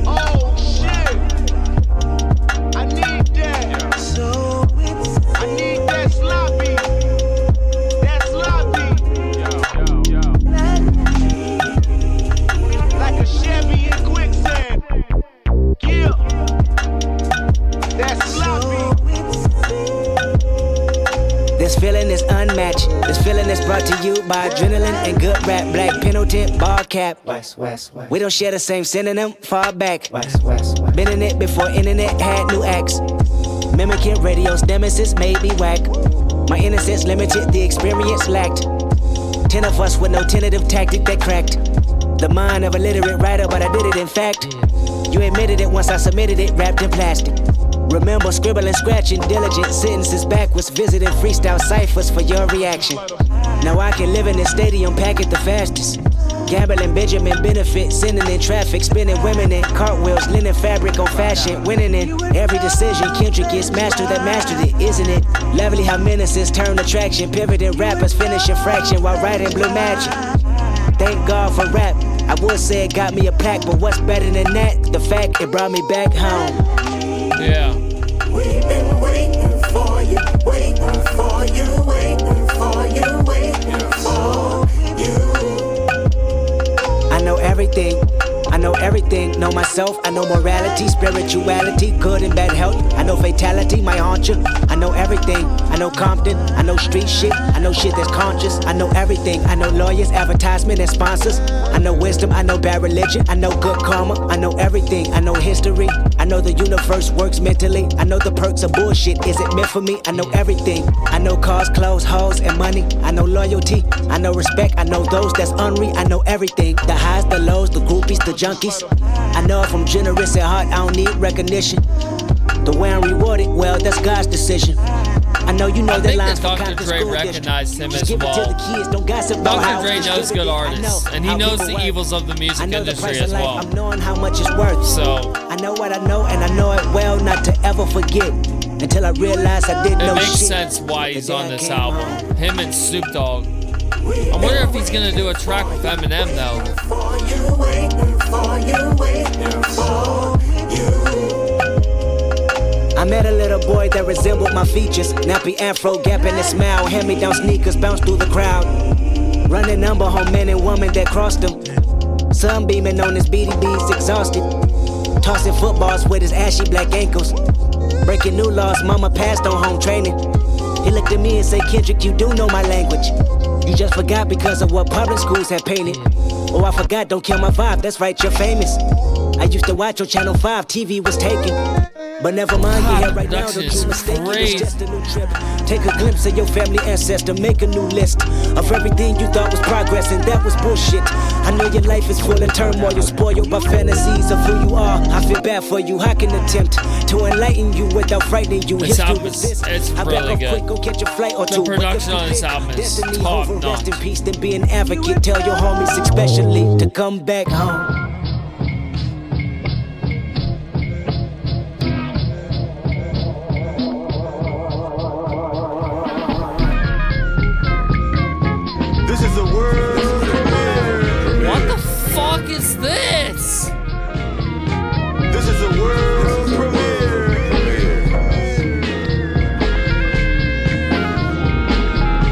S5: Oh shit! I need that. So I need that sloppy. That sloppy. Yo. Like a Chevy in quicksand. Yeah. That sloppy.
S4: This feeling is unmatched. This feeling is brought to you by adrenaline and good rap. Black Pendleton, ball cap. We don't share the same synonym, far back. Been in it before internet had new acts. Mimicking radio's nemesis made me whack. My innocence limited, the experience lacked. 10 of us with no tentative tactic that cracked. The mind of a literate writer, but I did it in fact. You admitted it once I submitted it, wrapped in plastic. Remember scribbling, scratching, diligent sentences backwards, visiting freestyle ciphers for your reaction. Now I can live in this stadium, pack it the fastest. Gambling, Benjamin benefit, sinning in traffic, spinning women in cartwheels, linen fabric on fashion, winning in every decision. Kendrick is master that mastered it, isn't it? Lovely how menaces turn attraction, pivoting rappers finishing fraction while writing blue magic. Thank God for rap. I would say it got me a plaque, but what's better than that? The fact it brought me back home.
S1: Yeah.
S2: We've been waiting for you, waiting for you, waiting for you, waiting for you.
S4: I know everything. I know everything, know myself, I know morality, spirituality, good and bad health. I know fatality might haunt you. I know everything, I know Compton, I know street shit, I know shit that's conscious. I know everything, I know lawyers, advertisement and sponsors. I know wisdom, I know bad religion, I know good karma. I know everything, I know history. I know the universe works mentally. I know the perks of bullshit, is it meant for me? I know everything. I know cars, clothes, hoes, and money. I know loyalty, I know respect, I know those that's unreal. I know everything, the highs, the lows, the groupies, the junkies. I know if I'm generous at heart, I don't need recognition. The way I'm rewarded, well, that's God's decision. I know you know that lines
S1: Dr. Dre recognized him as well. Dr. Dre knows good artists, and he knows the evils of the music industry as well.
S4: I'm knowing how much it's worth.
S1: So
S4: I know what I know, and I know it well not to ever forget. Until I realize I didn't know shit.
S1: It makes sense why he's on this album. Him and Snoop Dogg. I wonder if he's gonna do a track with Eminem though.
S4: I met a little boy that resembled my features. Nappy afro, gap in his smile. Hand-me-down sneakers bounce through the crowd. Running number home men and women that crossed him. Sunbeaming on his BDBs, exhausted. Tossing footballs with his ashy black ankles. Breaking new laws, mama passed on home training. He looked at me and said, Kendrick, you do know my language. You just forgot because of what public schools have painted. Oh, I forgot, don't kill my vibe, that's right, you're famous. I used to watch on Channel 5, TV was taken. But never mind, you're here right now, don't you mistake it, it's just a new trip. Take a glimpse of your family ancestor, make a new list of everything you thought was progress, and that was bullshit. I know your life is full of turmoil, you're spoiled by fantasies of who you are. I feel bad for you, I can attempt to enlighten you without frightening you.
S1: This album is really good.
S4: Quick, go catch a flight or two.
S1: The production on this album is top notch.
S4: Rest in peace, then be an advocate. Tell your homies especially to come back home.
S2: This is a world premiere.
S1: What the fuck is this?
S2: This is a world premiere.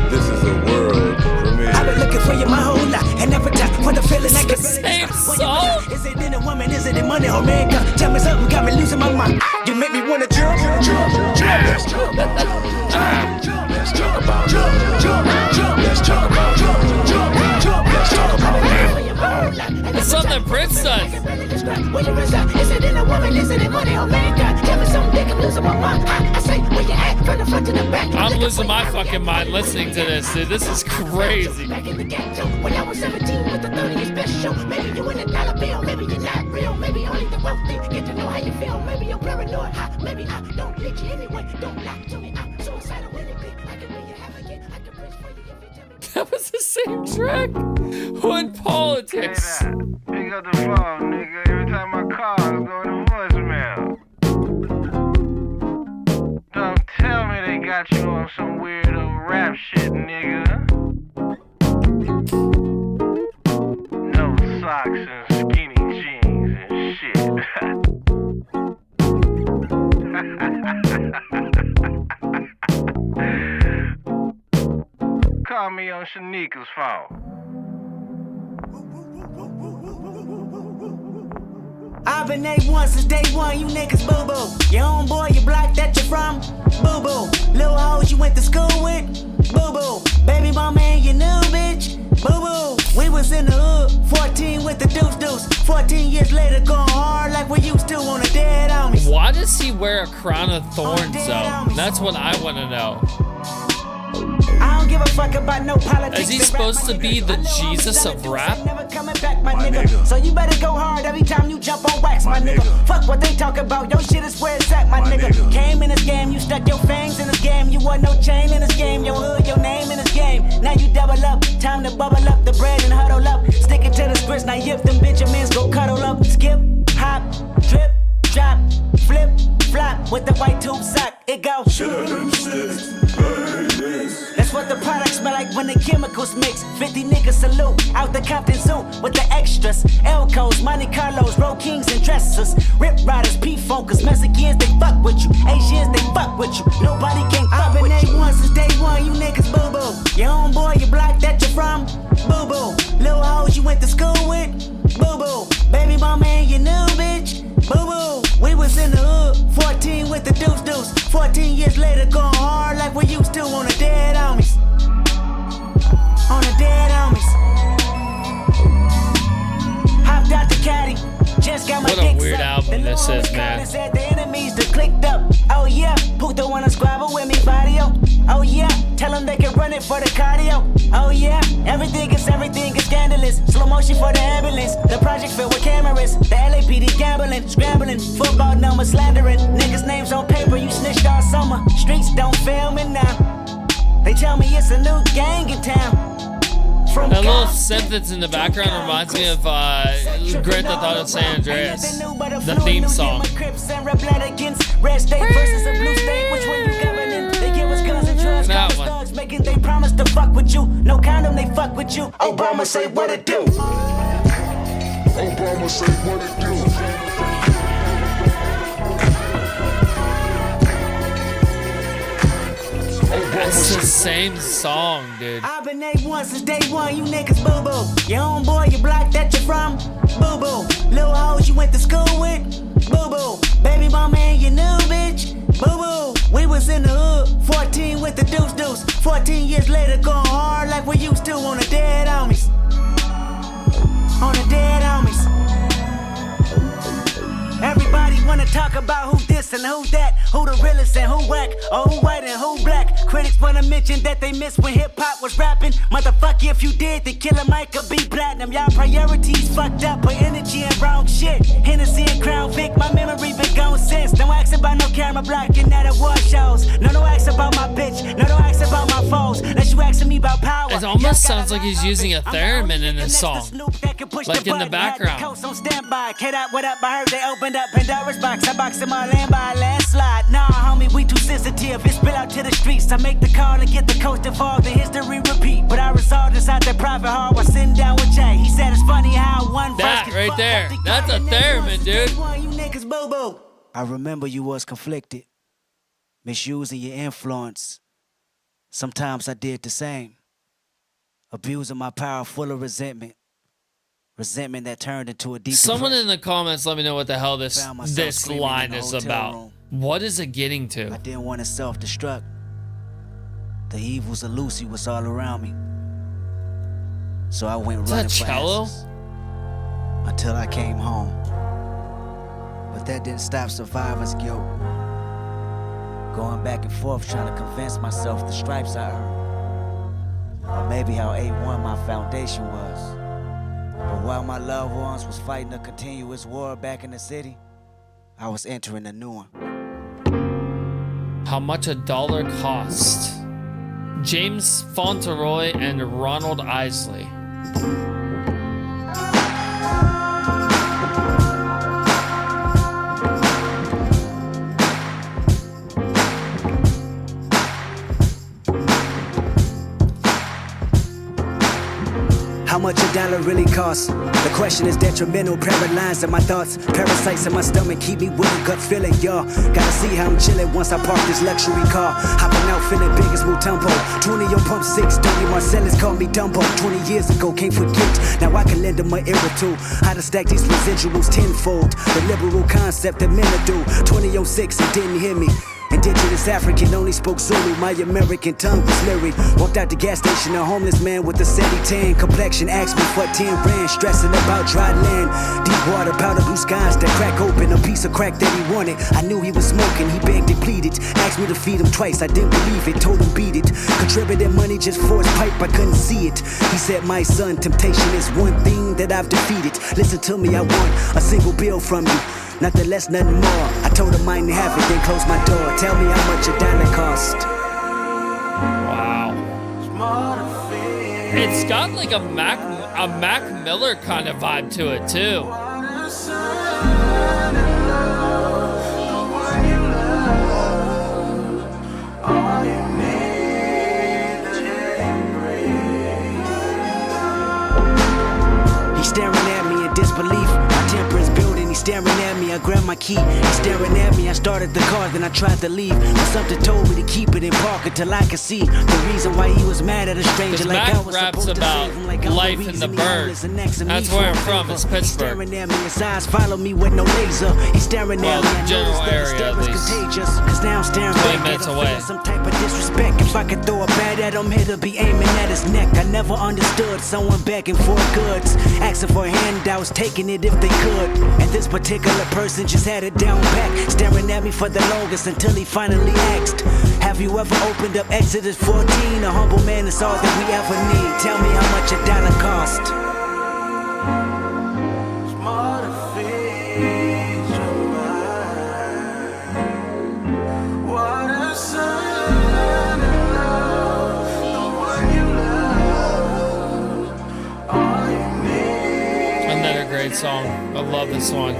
S2: This is a world premiere.
S4: I've been looking for you my whole life, and every time for the feeling I can
S1: same song.
S4: Is it in a woman? Is it in money? Oh man, God, tell me something, got me losing my mind. You make me wanna jump. Let's talk about jump. Let's talk about jump. Let's talk about jump. Let's talk about
S1: It's something Prince does.
S4: Where you reside? Is it in a woman? Is it in money? Oh man, God, tell me something, I'm losing my mind. I say where you at, from the front to the back.
S1: I'm losing my fucking mind listening to this, dude. This is crazy.
S4: Back in the ghetto, when I was 17 with the 30th special. Maybe you in a dollar bill, maybe you're not real. Maybe only the wealthy get to know how you feel. Maybe you're paranoid, maybe I don't need you anyway. Don't lie to me, I'm suicidal anything. I can make you have again, I can preach for you if you tell me.
S1: That was the same track. Hood politics.
S13: Pick up the phone, nigga. Every time my calls go to voicemail. Don't tell me they got you on some weirdo rap shit, nigga. No socks and skinny jeans and shit. Call me on Shanika's phone.
S4: I've been A1 since day one, you niggas boo-boo. Your own boy, you block that you're from, boo-boo. Little hoes you went to school with, boo-boo. Baby mama and your new bitch, boo-boo. We was in the hood, 14 with the deuce. 14 years later, going hard like we used to on a dead homies.
S1: Why does he wear a crown of thorns though? That's what I want to know.
S4: I don't give a fuck about no politics.
S1: Is he supposed to be the Jesus of rap?
S4: Never coming back, my nigga. So you better go hard every time you jump on wax, my nigga. Fuck what they talk about, your shit is where it's at, my nigga. Came in this game, you stuck your fangs in this game. You want no chain in this game, your hood, your name in this game. Now you double up, time to bubble up the bread and huddle up. Stick it to grits, now if them Benjamins go cuddle up, skip, hop, drip, drop, flip, flop with the white tube sock. It go. That's what the product smell like when the chemicals mix. 50 niggas salute out the Compton Zoo with the extras. Elcos, Monte Carlos, Road Kings and dressers. Rip riders, P-Funkers, Mexicans, they fuck with you. Asians, they fuck with you. Nobody can fuck with you. I've been A1 since day one, you niggas boo-boo. Your homeboy, your block that you're from, boo-boo. Little hoes you went to school with, boo-boo. Baby mama and your new bitch, boo-boo. We was in the hood, 14 with the deuce. 14 years later, going hard like we used to on the dead homies. On the dead homies. Hopped out the caddy, just got my
S1: What a
S4: dick
S1: weird
S4: sucked.
S1: album
S4: The
S1: this
S4: little
S1: is,
S4: homies
S1: man.
S4: called and said the enemies that clicked up. Oh yeah, Puto wanna squabble with me, Vadio. Oh yeah, tell them they can run it for the cardio. Oh yeah, everything is scandalous. Slow motion for the ambulance. The project filled with cameras. The LAPD gambling, scrambling. Football numbers slandering. Niggas' names on paper, you snitched all summer. Streets don't film it now. They tell me it's a new gang in town.
S1: That little synth that's in the background reminds me of Grand Theft Auto San Andreas, the theme song. That one.
S4: Making they promise to fuck with you. No condom, they fuck with you. Obama say what it do.
S3: Obama say what it do.
S1: That's the same song, dude.
S4: I've been A1 since day one, you niggas boo-boo. Your homeboy, your block that you're from, boo-boo. Little hoes you went to school with, boo-boo. Baby mama and your new bitch, boo-boo. We was in the hood, 14 with the deuce. 14 years later, going hard like we used to on the dead homies. On the dead homies. Everybody wanna talk about who this and who that, who the realest and who whack, or who white and who black. Critics wanna mention that they missed when hip-hop was rapping. Motherfucker, if you did, the Killer Mike could be platinum. Y'all priorities fucked up, put energy in wrong shit. Hennessy and Crown Vic, my memory been gone since. Don't ask about no camera blocking at award shows. No, don't ask about my bitch. No, don't ask about my foes. Unless you asking me about power.
S1: It almost sounds like he's using a theremin in this song, like in the background.
S4: On standby, Kid out, what up? I heard they opened up Pandora's box. I box in my land by a landslide. Nah, homie, we too sensitive. It spill out to the streets. I make the call and get the coast involved. The history repeat. But I resolved inside that private hall while sitting down with Jay. He said it's funny how one
S1: That right there. That's a theremin, dude.
S4: You niggas boo-boo. I remember you was conflicted, misusing your influence. Sometimes I did the same, abusing my power full of resentment. Resentment that turned into a deep
S1: Someone
S4: depression.
S1: in the comments let me know what the hell this line is about.
S4: Room.
S1: What is it getting to?
S4: I didn't want to self-destruct. The evils of Lucy was all around me. So I went running for answers until I came home. But that didn't stop survivor's guilt. Going back and forth trying to convince myself the stripes I earned. Or maybe how A1 my foundation was. But while my loved ones was fighting a continuous war back in the city, I was entering a new one.
S1: How much a dollar cost? James Fauntleroy and Ronald Isley.
S4: How much a dollar really costs? The question is detrimental, paralyzed in my thoughts. Parasites in my stomach keep me with a gut feeling, y'all. Gotta see how I'm chilling once I park this luxury car. Hopping out feeling big as Mutombo. 20 on pump 6, Tony Marcellus called me Dumbo. 20 years ago, can't forget. Now I can lend him an ear or two. How to stack these residuals tenfold. The liberal concept that men do. 2006, it didn't hear me. Indigenous African, only spoke Zulu. My American tongue was lyric. Walked out the gas station, a homeless man with a sandy tan complexion. Asked me for 10 rand, stressing about dry land. Deep water, powder blue skies that crack open. A piece of crack that he wanted. I knew he was smoking, he begged and pleaded. Asked me to feed him twice, I didn't believe it. Told him beat it. Contributed money just for his pipe, I couldn't see it. He said, my son, temptation is one thing that I've defeated. Listen to me, I want a single bill from you. Nothing less, nothing more. I told him I didn't have it, then closed my door. Tell me how much a dollar cost.
S1: Wow. It's got like a a Mac Miller kind of vibe to it too.
S10: He's staring at me in disbelief. My temper is building. He's staring at me. I grab my key. He's staring at me. I started the car, then I tried to leave. But something told me to keep it in park until I could see the reason why he was mad at a stranger. Like I was
S1: raps
S10: supposed to
S1: about
S10: save him, like I'm
S1: life
S10: the
S1: in the
S10: reason he
S1: bird.
S10: always next to me
S1: That's where I'm
S10: for
S1: from.
S10: favor.
S1: It's
S10: He's
S1: Pittsburgh.
S10: staring at me. His eyes follow me with no laser. He's staring
S1: Well,
S10: at me. I
S1: general
S10: noticed that his
S1: area,
S10: stare
S1: at
S10: is
S1: least.
S10: contagious. Cause now I'm staring
S1: 20
S10: back at
S1: minutes
S10: him,
S1: away.
S10: feeling some type of disrespect. If I could throw a bat at him, it'll be aiming at his neck. I never understood someone begging for goods, asking for handouts, taking it if they could. And this particular person just had it down back, staring at me for the longest until he finally asked, have you ever opened up Exodus 14? A humble man is all that we ever need. Tell me how much a dollar cost.
S1: Another great song. I love this one.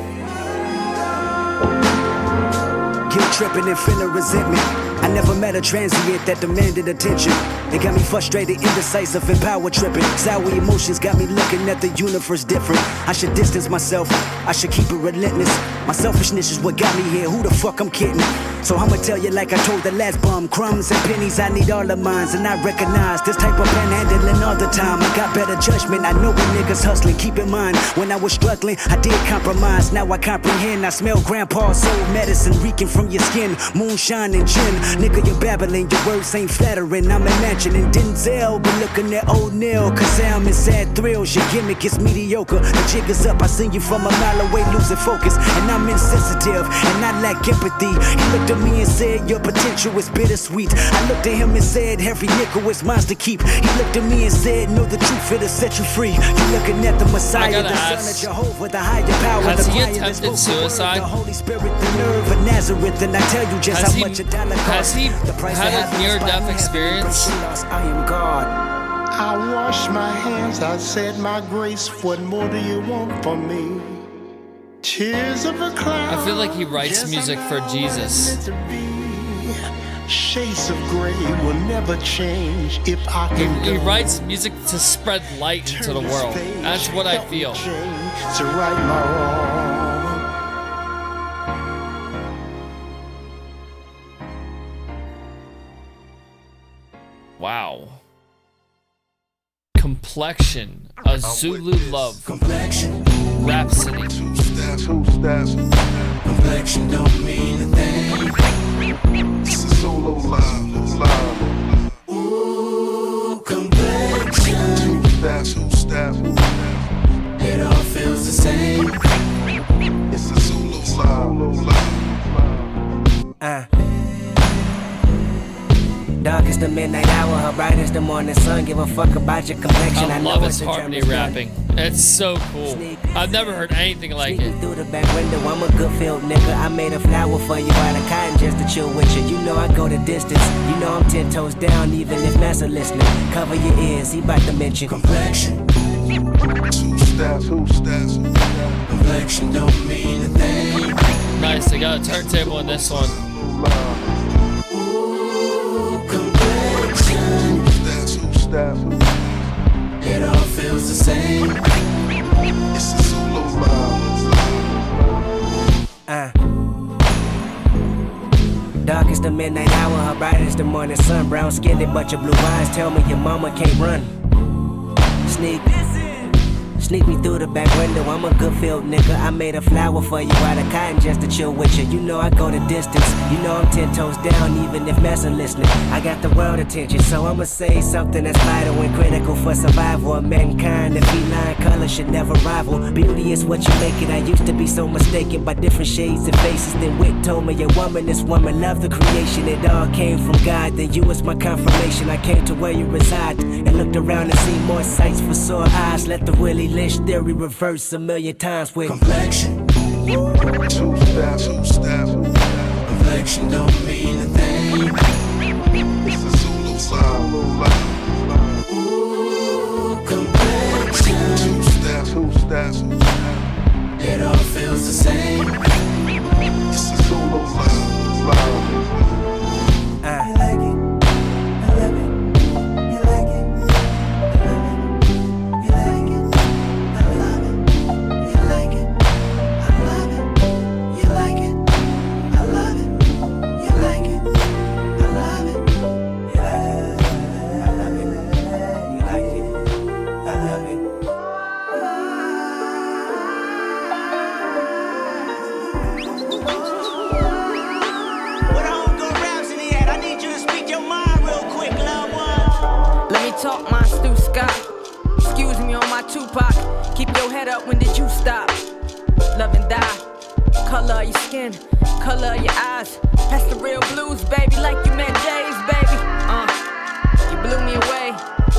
S10: Guilt tripping and feeling resentment. I never met a transient that demanded attention. It got me frustrated, indecisive, and power tripping. Sour emotions got me looking at the universe different. I should distance myself, I should keep it relentless. My selfishness is what got me here, who the fuck I'm kidding? So I'ma tell you like I told the last bum, crumbs and pennies, I need all of mine. And I recognize this type of panhandling all the time. I got better judgment, I know when niggas hustling. Keep in mind, when I was struggling, I did compromise. Now I comprehend, I smell grandpa's soul medicine reeking from your skin. Moonshine and gin, nigga you're babbling, your words ain't flattering. I'm imagining Denzel, but looking at O'Neal. Cause I'm in sad thrills, your gimmick is mediocre. The jig is up, I seen you from a mile away losing focus. And I'm insensitive, and I lack empathy. He looked at me and said, your potential is bittersweet. I looked at him and said, every nickel is mine to keep. He looked at me and said, know the truth, it'll set you free. You looking at the Messiah, the Son of Jehovah, the higher power.
S1: Has
S10: the
S1: he
S10: fire
S1: attempted
S10: that's spoken word,
S1: suicide?
S10: The Holy Spirit, the nerve of Nazareth, and I tell you just how much a dollar costs.
S1: Has he
S10: The price
S1: had
S10: of
S1: a
S10: happiness
S1: near-death
S10: by
S1: experience?
S10: I am God.
S14: I washed my hands, I said my grace. What more do you want from me? Tears of a cloud.
S1: I feel like he writes music for Jesus.
S14: Shades of gray will never change if I can
S1: He
S14: go.
S1: writes music to spread light into the world. That's what I feel.
S14: To right my wrong.
S1: Wow. Complexion, a Zulu love.
S2: Complexion.
S1: Rhapsody.
S2: Two steps. Complexion don't mean a thing.
S3: This is solo live.
S2: Ooh, complexion.
S3: Two steps.
S2: It all feels the same.
S3: It's a solo live.
S10: Dark is the midnight hour, her bright is the morning sun. Give a fuck about your complexion.
S1: I
S10: know
S1: love
S10: it's
S1: his
S10: a
S1: harmony
S10: German
S1: rapping. It's so cool. I've never heard anything like
S10: Sneak me
S1: it.
S10: through the back window, I'm a good field nigga. I made a flower for you out of cotton just to chill with you. You know I go the distance. You know I'm 10 toes down, even if Massa listening. Cover your ears, he bout to mention
S2: complexion.
S3: Two steps.
S2: Complexion don't mean a thing.
S1: Nice, they got a turntable in this one.
S2: Ooh, complexion.
S3: Two steps.
S2: It all feels the same.
S3: It's a solo live.
S10: Dark is the midnight hour, her bright is the morning sun. Brown skinned, but your blue eyes tell me your mama can't run. Sneak me through the back window, I'm a good field nigga. I made a flower for you out of cotton just to chill with you. You know I go the distance, you know I'm 10 toes down even if Massa listening. I got the world attention, so I'ma say something that's vital and critical for survival of mankind. The feline color should never rival. Beauty is what you make it. I used to be so mistaken by different shades and faces. Then Wit told me a woman is woman, love the creation. It all came from God, then you was my confirmation. I came to where you reside and looked around and seen more sights for sore eyes. Let the Willie Lynch theory reverse a million times with
S2: complexion.
S3: Two steps.
S2: Complexion don't mean a thing.
S3: It's a solo live.
S2: Ooh, complexion.
S15: talk, mine Stu Scott. Excuse me on my Tupac. Keep your head up, when did you stop? Love and die. Color of your skin, color of your eyes. That's the real blues, baby, like you met Jay's, baby. You blew me away.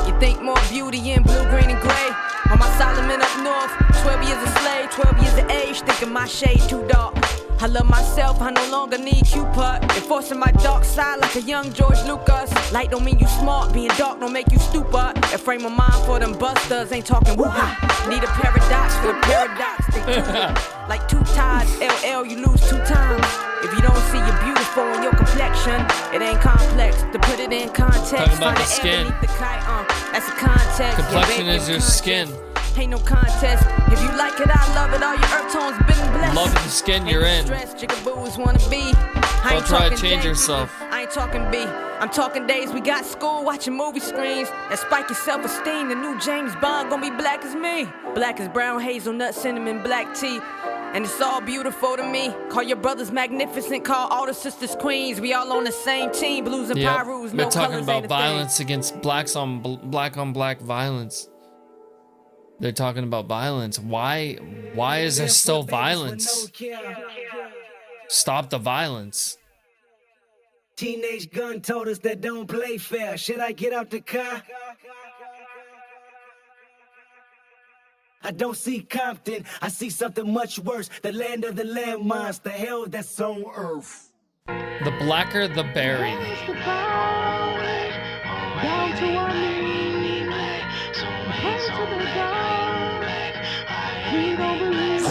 S15: You think more beauty in blue, green, and gray. On my Solomon up north, 12 years a slave, 12 years of age, thinking my shade too dark. I love myself, I no longer need Cupid. Enforcing my dark side like a young George Lucas. Light don't mean you smart, being dark don't make you stupid. A frame of mind for them busters, ain't talking woo-ha. Need a paradox for the paradox. They like two tides, LL, you lose 2 times. If you don't see you're beautiful in your complexion, it ain't complex. To put it in context,
S1: talking about the skin.
S15: The kite, that's a context.
S1: Complexion is your skin.
S15: Ain't no contest. If you like it, I love it. All your earth tones been blessed.
S1: Love the skin you're in.
S15: Jigaboos wanna be.
S1: Don't try to change yourself.
S15: I ain't talking B. I'm talking days we got school watching movie screens that spike your self-esteem. The new James Bond gonna be black as me. Black as brown hazelnut, cinnamon, black tea. And it's all beautiful to me. Call your brothers magnificent, call all the sisters queens. We all on the same team, blues and pyrus.
S1: They're talking about violence against black on black violence. They're talking about violence. Why is there still violence? Stop the violence.
S10: Teenage gun told us that don't play fair. Should I get out the car? I don't see Compton, I see something much worse. The land of the landmines, the hell that's on earth.
S1: The blacker the berry.
S2: Down to our knees, pray to the God. We don't believe.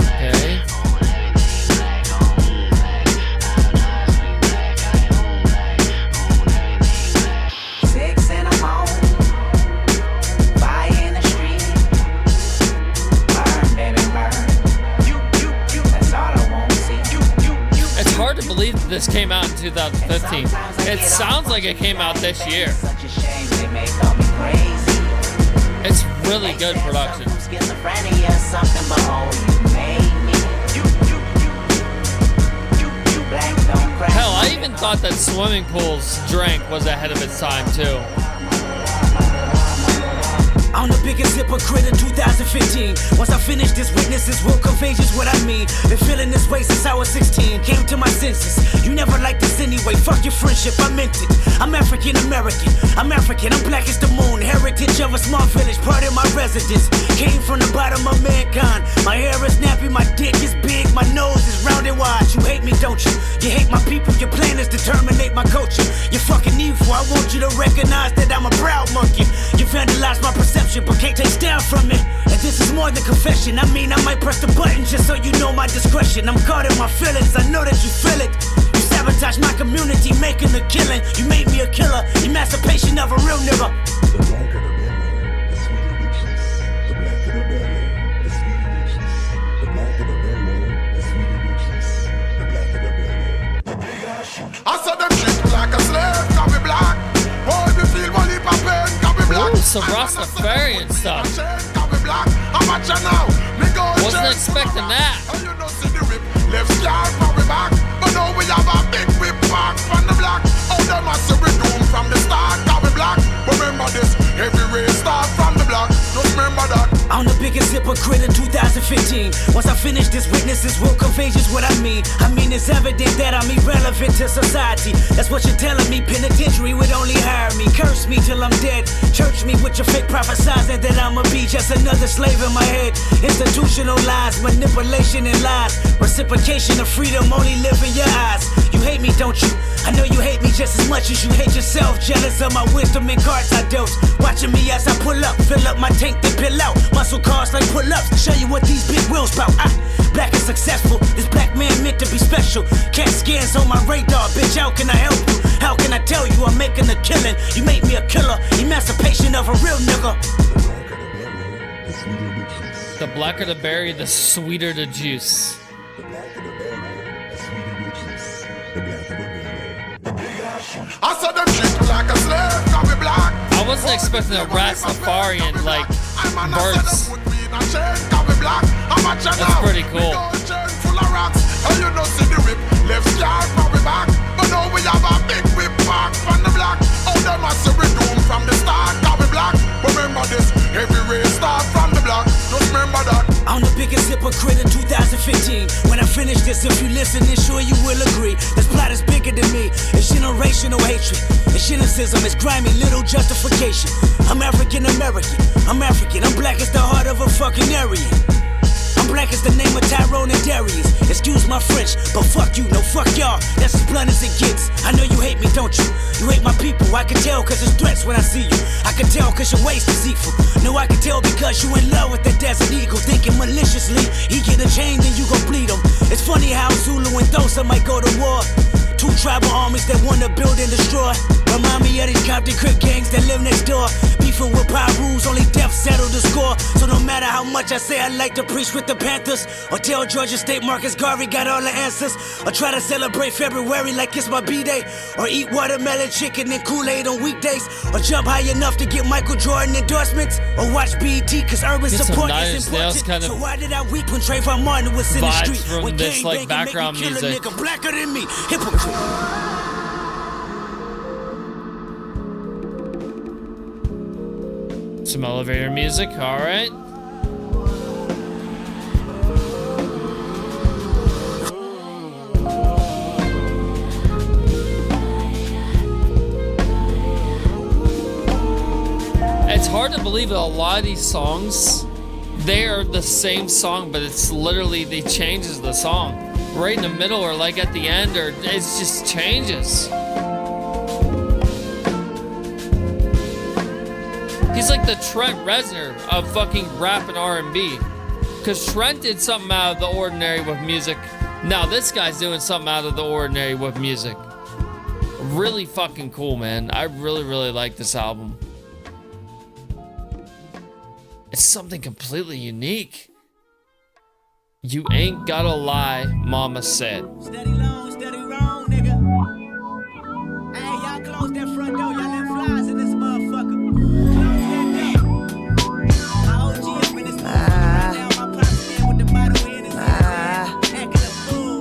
S1: Okay. It's hard to believe that this came out in 2015. It sounds like it came out this year. It's really good production. Hell, I even thought that Swimming Pools Drink was ahead of its time too.
S10: I'm the biggest hypocrite in 2015. Once I finish this, witnesses will convey just what I mean. Been feeling this way since I was 16. Came to my senses. You never liked this anyway. Fuck your friendship, I meant it. I'm African American. I'm African. I'm black as the moon. Heritage of a small village, part of my residence. Came from the bottom of mankind. My hair is nappy, my dick is big, my nose is round and wide. You hate me, don't you? You hate my people. Your plan is to terminate my culture. You're fucking evil. I want you to recognize that I'm a proud monkey. You vandalized my perception, but can't take down from it. And this is more than confession. I mean, I might press the button just so you know my discretion. I'm guarding my feelings, I know that you feel it. You sabotage my community, making a killing. You made me a killer, emancipation of a real nigga.
S3: I saw them treat me like a slave, can be black. Boy, me feel money for pain, can be black.
S1: Ooh, some Rastafarian stuff. Wasn't expecting that.
S3: You know, see the whip, left scar for we back. But now we have a big whip back from the block. Oh, them a see we doom from the start, can be black. Remember this, every race start from the block. Just remember that.
S10: I'm the biggest hypocrite in 2015. Once I finish this, witnesses will convey just what I mean. I mean, it's evident that I'm irrelevant to society. That's what you're telling me. Penitentiary would only hire me. Curse me till I'm dead. Church me with your fake prophesizing that I'ma be just another slave in my head. Institutional lies, manipulation and lies. Reciprocation of freedom only live in your eyes. You hate me, don't you? I know you hate me just as much as you hate yourself. Jealous of my wisdom and cards I dealt. Watching me as I pull up, fill up my tank, then pill out. Muscle cars like pull-ups, show you what these big wheels bout. Black and successful, this black man meant to be special. Cat scans on my radar, bitch, how can I help you? How can I tell you I'm making a killing? You made me a killer, emancipation of a real nigga.
S1: The blacker the berry, the sweeter the juice.
S3: I saw them treat me like a slave, can be black.
S1: I wasn't expecting a Rastafarian like verse. That's pretty cool.
S3: You know, see the whip, left scar for we back. But now we have a big whip back from
S12: irrational hatred. And cynicism is grimy, little justification. I'm African American, I'm African, I'm black as the heart of a fucking Aryan. I'm black as the name of Tyrone and Darius. Excuse my French, but fuck you, no fuck y'all. That's as blunt as it gets. I know you hate me, don't you? You hate my people, I can tell cause it's threats when I see you. I can tell cause your waist deceitful. No, I can tell because you in love with that desert eagle. Thinking maliciously, he get a chain, then you gon' bleed him. It's funny how Zulu and Xhosa might go to war. Two tribal armies that wanna build and destroy. Remind me of these Compton Crip gangs that live next door. Beefing with power rules, only death settled the score. So no matter how much I say I like to preach with the Panthers, or tell Georgia State Marcus Garvey got all the answers, or try to celebrate February like it's my B-Day, or eat watermelon chicken and Kool-Aid on weekdays, or jump high enough to get Michael Jordan endorsements, or watch BET cause urban support is important.
S1: Kind of
S12: so why did I weep when Trayvon Martin was in the street?
S1: from
S12: When
S1: this like background
S12: kill
S1: music.
S12: a nigga blacker than me, hypocrite.
S1: Some elevator music, all right. It's hard to believe that a lot of these songs, they are the same song, but it's literally, they changes the song. Right in the middle or like at the end, or it just changes. He's like the Trent Reznor of fucking rap and R&B. Because Trent did something out of the ordinary with music. Now this guy's doing something out of the ordinary with music. Really fucking cool, man. I really, really like this album. It's something completely unique. You ain't gotta lie, mama said.
S12: Steady long, steady wrong, nigga. Hey, y'all close that front door. Y'all let flies in this motherfucker. Close that door. My OG up in this motherfucker right now. My pops in with the bottle in his hand. Acting a fool.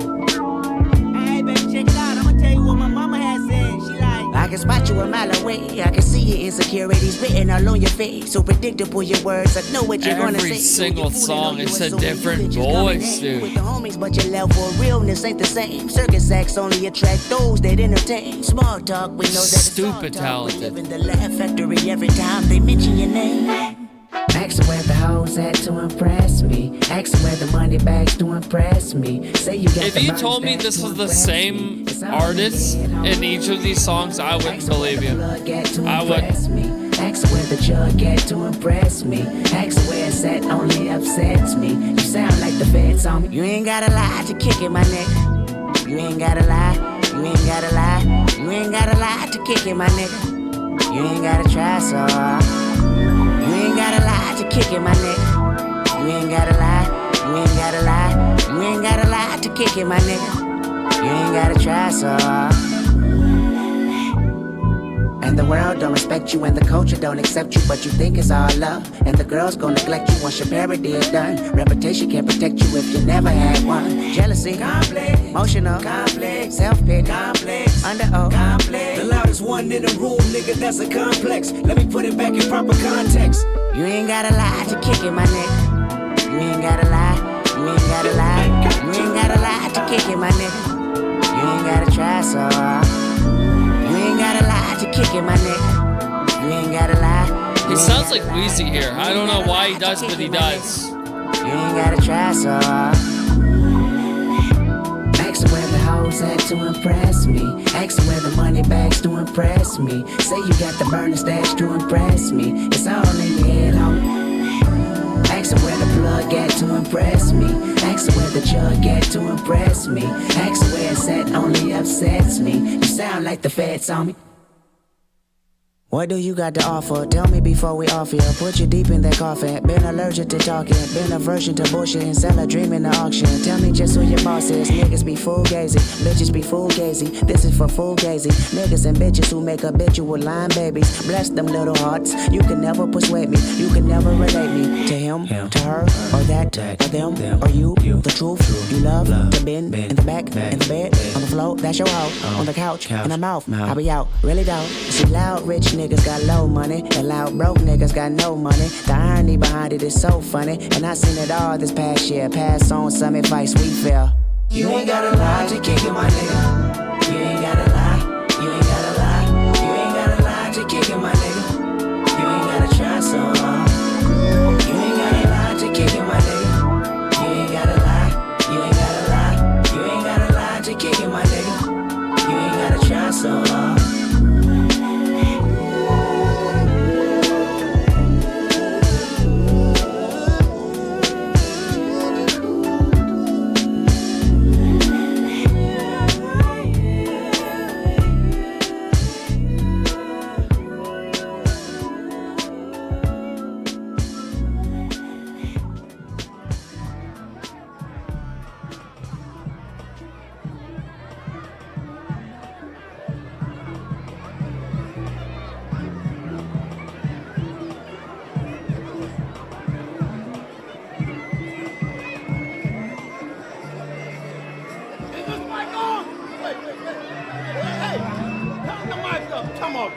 S12: Hey, baby, check it out. I'ma tell you what my mama had said. She like,
S8: I can spot you a mile away. I can see your insecurities written all on your face. So predictable your words. I know what you're gonna say.
S1: Every single song, it's a different voice, dude.
S8: With the homies, but your level of realness ain't the same. Circus acts only attract those that entertain. Small talk, we know that it's
S1: stupid talented.
S8: We live in the Laugh Factory every time they mention your name. Ask where the hoes at to impress me. Ask where the money bags to impress me. Say you got
S1: If you told me this was the same artist in each of these songs, I wouldn't believe you. I wouldn't.
S8: Ask where the jug at to impress me. Ask where it's at only upsets me. You sound like the feds on me. You ain't gotta lie to kick it, my nigga. You ain't gotta lie. You ain't gotta lie. You ain't gotta lie to kick it, my nigga. You ain't gotta try so hard. You ain't gotta lie to kick it, my nigga. You ain't gotta lie. You ain't gotta lie. You ain't gotta lie to kick it, my nigga. You ain't gotta try so hard. And the world don't respect you and the culture don't accept you, but you think it's all love. And the girls gon' neglect you once your parody is done. Reputation can't protect you if you never had one. Jealousy, complex, emotional, complex, self-pity, complex, under-oath, complex.
S12: the loudest one in the room, nigga, that's a complex. Let me put it back in proper context.
S8: You ain't gotta lie to kick it, my nigga. You ain't gotta lie. You ain't gotta lie. You ain't gotta lie to kick it, my nigga. You ain't gotta try so hard. You ain't gotta lie to kick it, my nigga. You ain't gotta lie.
S1: He sounds like Wheezy here. I don't know why he does, but he does.
S8: You ain't gotta try so hard. Ask where the hoes at to impress me. Ask where the money bags to impress me. Say you got the burner stash to impress me. It's all in your head, homie. Ask where the plug at to impress me. Ask where the jug at to impress me. Ask where it's at only upsets me. You sound like the feds on me. What do you got to offer? Tell me before we off here. Put you deep in that coffin. Been allergic to talking. Been aversion to bullshit and sell a dream in the auction. Tell me just who your boss is. Niggas be fugazi. Bitches be fugazi. This is for fugazi. Niggas and bitches who make habitual line babies. Bless them little hearts. You can never persuade me. You can never relate me to him, to her, or that, or them, or you. The truth. You love to bend in the back, in the bed, on the floor. That's your hoe. On the couch, in the mouth. I'll be out. Really don't. See loud rich niggas got low money, and loud broke niggas got no money. The irony behind it is so funny, and I seen it all this past year. Pass on some advice we feel. You ain't gotta lie to kick it, my nigga. You ain't gotta lie. You ain't gotta paso.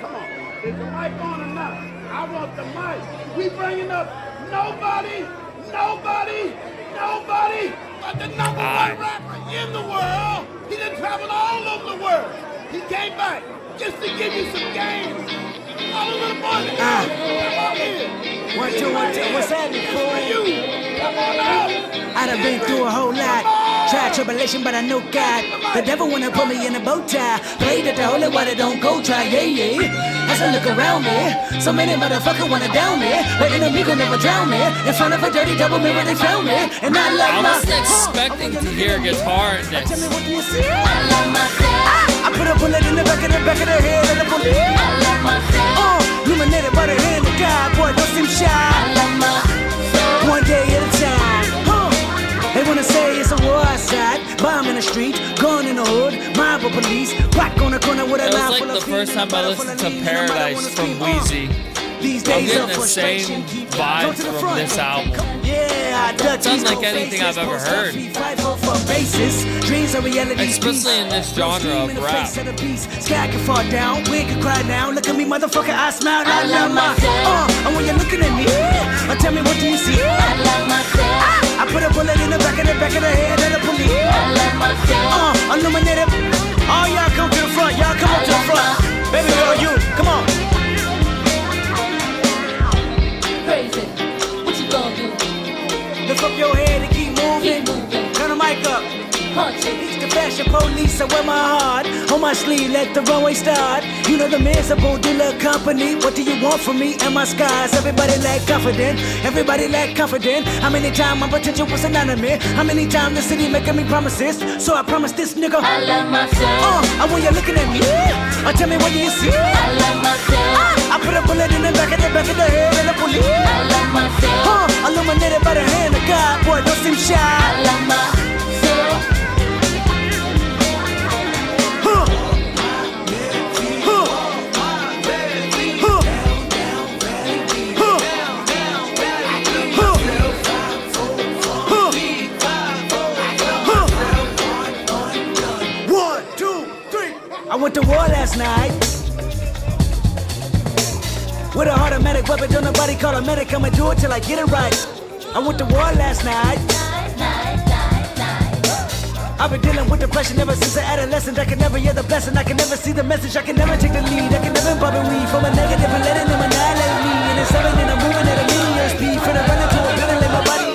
S5: Come on. Is the mic on or not? I want the mic. We bringing up nobody but the number one rapper in the world. He done traveled all over the world. He came back just to give you some games. All the little boys, come on in.
S8: 1, 2, 1, 2. What's happening, boy?
S5: Come on out.
S8: I done been through a whole lot. Tried tribulation, but I know God. The devil wanna put me in a bow tie. Pray that the holy water don't go dry, yeah. As I look around me, so many motherfuckers wanna down me, but enemy gon' never drown me. In front of a dirty double mirror, they found me, and I love
S1: I wasn't expecting to hear guitar in this.
S8: Tell me what do you see? I love myself. I put a bullet in the back of the head of the bullet. I love myself. Illuminated by the hand of God, boy, don't seem shy. I love myself. One day at a time. They wanna say it's a war outside, bomb in the street, gun in the hood, mob of police, rock on the corner with a
S1: It was
S8: line
S1: like
S8: full
S1: the
S8: of
S1: first time I listened to Paradise from Wheezy.
S8: These
S1: I'm
S8: days
S1: getting
S8: of
S1: the same
S8: frustration keep
S1: vibe
S8: going to the
S1: from
S8: front.
S1: this album.
S8: Yeah, I duck
S1: Sounds
S8: these
S1: like
S8: cold
S1: anything
S8: faces,
S1: I've ever
S8: post
S1: heard.
S8: up, fight for basis. Dreams are reality.
S1: Especially in this genre of rap.
S8: Sky can fall down, wind can cry down. Look at me, motherfucker, I smile. I love myself. And when you're looking at me, tell me what do you see? I love myself. I put a bullet in the back of the head of the police. I love myself. Illuminated. All y'all come to the front. Y'all come up to the front. Baby girl, you, come on.
S7: Crazy. What you gonna do?
S8: Lift up your head and keep moving. Turn the mic up.
S7: Punch it.
S8: It's the fashion police, I wear my heart on my sleeve, let the runway start. You know the miserable dealer company. What do you want from me and my skies? Everybody lack confident. How many times my potential was anonymous? How many times the city making me promises? So I promise this nigga
S7: I love myself.
S8: And when you're looking at me, tell me what do you see?
S7: I love myself.
S8: I put a bullet in the back of the head of the police.
S7: I love myself.
S8: Illuminated by the hand of God, boy, don't seem shy.
S7: I love myself.
S8: I went to war last night with a automatic weapon, don't nobody call a medic, I'ma do it till I get it right. I went to war last night. I've been dealing with depression ever since an adolescent. I can never hear the blessing, I can never see the message, I can never take the lead, I can never bubble weed from a negative and letting them annihilate me. And it's 7 and I'm moving at a million speed, finna run into a building like my body.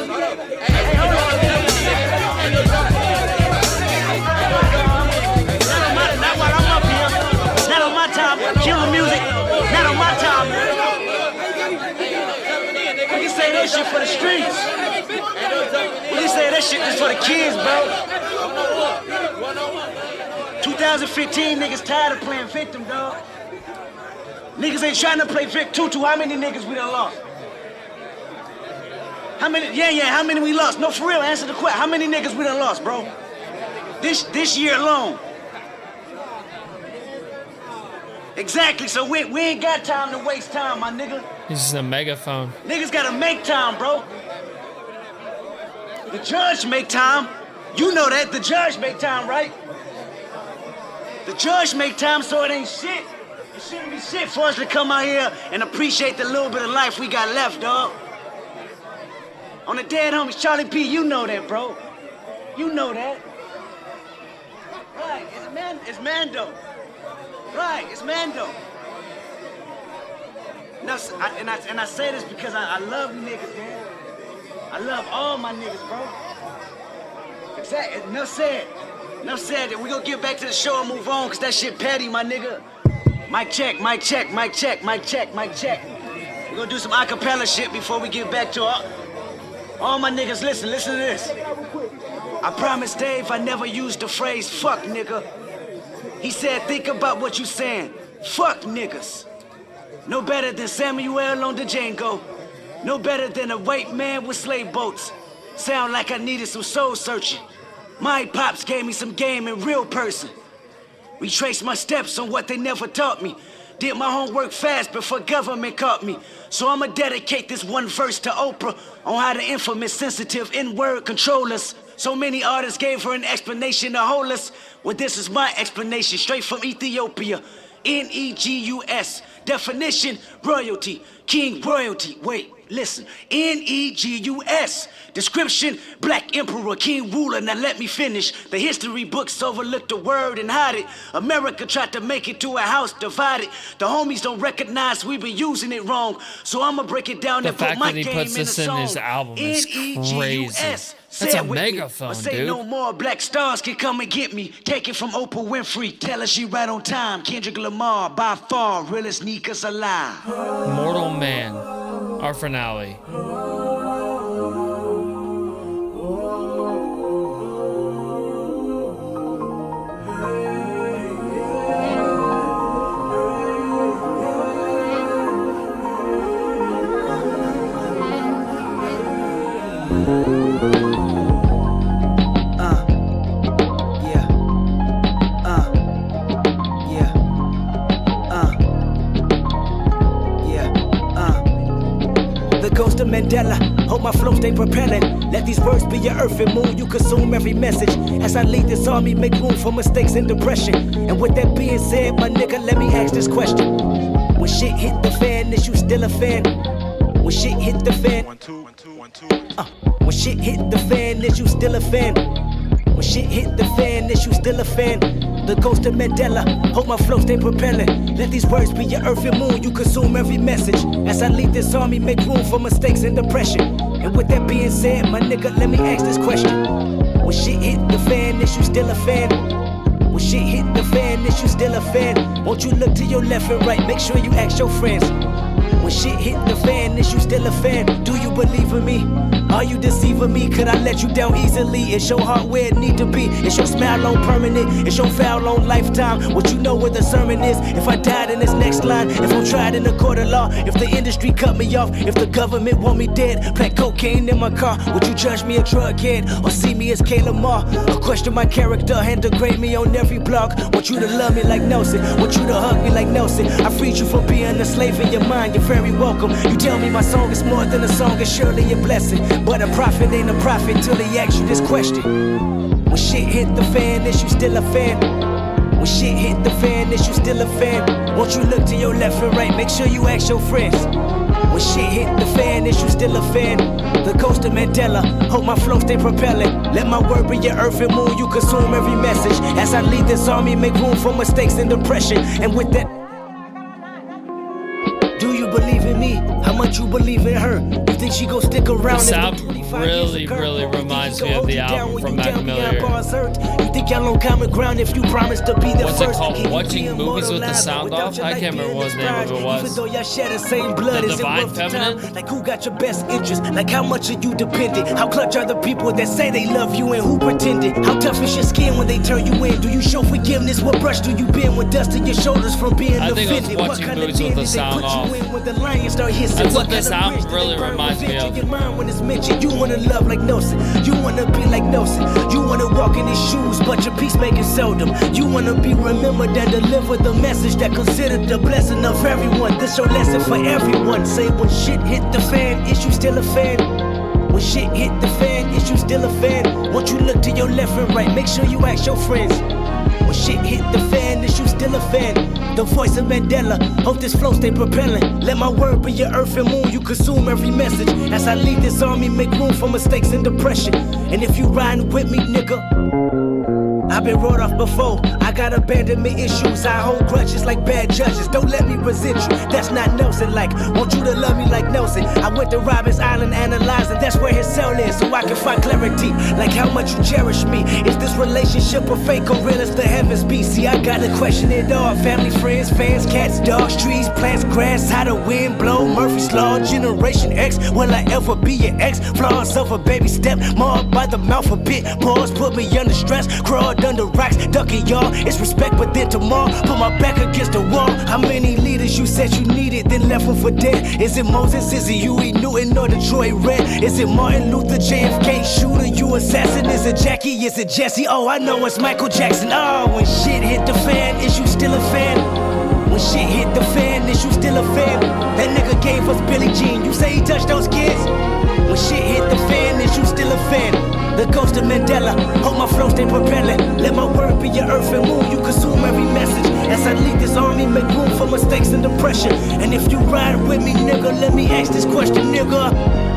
S8: Kill the music, not on my time. We can say that shit for the streets. We can say that shit is for the kids, bro. 2015 niggas tired of playing victim, dog. Niggas ain't trying to play victim. Tutu, how many niggas we done lost? How many? Yeah, how many we lost? No, for real, answer the question. How many niggas we done lost, bro? This year alone. Exactly, so we ain't got time to waste time, my nigga.
S1: This is a megaphone.
S8: Niggas gotta make time, bro. The judge make time. You know that, the judge make time, right? The judge make time, so it ain't shit. It shouldn't be shit for us to come out here and appreciate the little bit of life we got left, dog. On the dead homies, Charlie P, you know that, bro. You know that. Right, it's Mando. Right, it's Mando. Now, I say this because I love you niggas, man. I love all my niggas, bro. Exactly. Enough said.
S10: Enough said that we gonna get back to the show and move on, cause that shit petty, my nigga. Mic check, mic check, mic check, mic check, mic check. We gonna do some acapella shit before we get back to all my niggas. Listen to this. I promised Dave I never used the phrase fuck nigga. He said think about what you saying. Fuck niggas. No better than Samuel on the Django. No better than a white man with slave boats. Sound like I needed some soul searching. My pops gave me some game in real person. Retraced my steps on what they never taught me. Did my homework fast before government caught me. So I'ma dedicate this one verse to Oprah on how the infamous sensitive N-word control us. So many artists gave her an explanation to hold us. Well, this is my explanation, straight from Ethiopia. N-E-G-U-S. Definition, royalty. King royalty. Wait, listen. N-E-G-U-S. Description, black emperor, king ruler. Now let me finish. The history books overlooked the word and hide it. America tried to make it to a house divided. The homies don't recognize we've been using it wrong. So I'ma break it down and put my game in a song.
S1: The fact that he puts this in his album is crazy. That's a megaphone, dude.
S10: Say no more, black stars can come and get me. Take it from Oprah Winfrey, tell her she right on time. Kendrick Lamar, by far, realest sneakers alive.
S1: Mortal Man, our finale.
S10: Mandela, hope my flow stay propelling. Let these words be your earth and moon. You consume every message. As I lead this army, make room for mistakes and depression. And with that being said, my nigga, let me ask this question. When shit hit the fan, is you still a fan? When shit hit the fan, when shit hit the fan, is you still a fan? When shit hit the fan, is you still a fan? The ghost of Mandela, hope my flow stay propelling. Let these words be your earth and moon, you consume every message. As I lead this army, make room for mistakes and depression. And with that being said, my nigga, let me ask this question. When shit hit the fan, is you still a fan? When shit hit the fan, is you still a fan? Won't you look to your left and right, make sure you ask your friends. When shit hit the fan, is you still a fan? Do you believe in me? Are you deceiving me? Could I let you down easily? Is your heart where it need to be? Is your smile on permanent? Is your vow on lifetime? What you know where the sermon is? If I died in this next line, if I'm tried in a court of law, if the industry cut me off, if the government want me dead, plant cocaine in my car, would you judge me a drug head or see me as K. Lamar? Or question my character and degrade me on every blog? Want you to love me like Nelson? Want you to hug me like Nelson? I freed you from being a slave in your mind. You're very welcome. You tell me my song is more than a song, it's surely a blessing. But a prophet ain't a prophet till he asks you this question. When shit hit the fan, is you still a fan? When shit hit the fan, is you still a fan? Won't you look to your left and right, make sure you ask your friends. When shit hit the fan, is you still a fan? The ghost of Mandela, hope my flow stay propelling. Let my word be your earth and moon, you consume every message. As I lead this army, make room for mistakes and depression. And with that, do you believe in me? How much you believe in her? You think she gon' stick around?
S1: This album really reminds me of the album from Mac Miller.
S10: You think y'all on common ground if you promise to be the
S1: What's
S10: first?
S1: it called? Watching movies with the sound off? I can't remember what the name of it was.
S10: Even though y'all share the same blood,
S1: The
S10: is it
S1: Divine
S10: worth the
S1: Feminine?
S10: time? Like who got your best interest? Like how much are you dependent? How clutch are the people that say they love you and who pretended? How tough is your skin when they turn you in? Do you show forgiveness? What brush do you bend when dust in your shoulders from being
S1: I think I was
S10: offended? What
S1: watching
S10: kind of
S1: movies with
S10: den
S1: the
S10: did they
S1: sound
S10: put
S1: off.
S10: you in when the lions start hissing?
S1: That's what
S10: What
S1: this
S10: kind of
S1: album
S10: bridge did
S1: really
S10: they burn
S1: reminds me
S10: revenge
S1: of.
S10: in your mind when it's mentioned? You wanna love like Nelson. You wanna be like Nelson. You wanna walk in his shoes, but your peacemaking seldom. You wanna be remembered and deliver the message that considered the blessing of everyone. This your lesson for everyone. Say when shit hit the fan, is you still a fan? When shit hit the fan, is you still a fan? Won't you look to your left and right, make sure you ask your friends. When shit hit the fan, is you still a fan? The voice of Mandela, hope this flow stay propelling. Let my word be your earth and moon, you consume every message. As I lead this army, make room for mistakes and depression. And if you riding with me, nigga,
S9: I've been wrote off before. I got abandonment issues. I hold grudges like bad judges. Don't let me resent you. That's not Nelson like. Want you to love me like Nelson. I went to Robbins Island analyzing. That's where his cell is, so I can find clarity. Like how much you cherish me. Is this relationship a fake or real as the heavens be? See, I gotta question it all. Family, friends, fans, cats, dogs, trees, plants, grass. How the wind blow. Murphy's Law, Generation X. Will I ever be your ex? Flaws of a baby step. Marred by the mouth a bit. Pause, put me under stress. Crawled under rocks, ducking y'all. It's respect, but then tomorrow, put my back against the wall. How many leaders you said you needed, then left them for dead? Is it Moses? Is it Huey Newton or Detroit Red? Is it Martin Luther, JFK shooter, you assassin? Is it Jackie? Is it Jesse? Oh, I know it's Michael Jackson. Oh, when shit hit the fan, is you still a fan? When shit hit the fan, is you still a fan? That nigga gave us Billie Jean. You say he touched those kids? When shit hit the fan, is you still a fan? The ghost of Mandela, hold my flow, stay propelling. Let my word be your earth and moon, you consume every message. As I lead this army, make room for mistakes and depression. And if you ride with me, nigga, let me ask this question, nigga.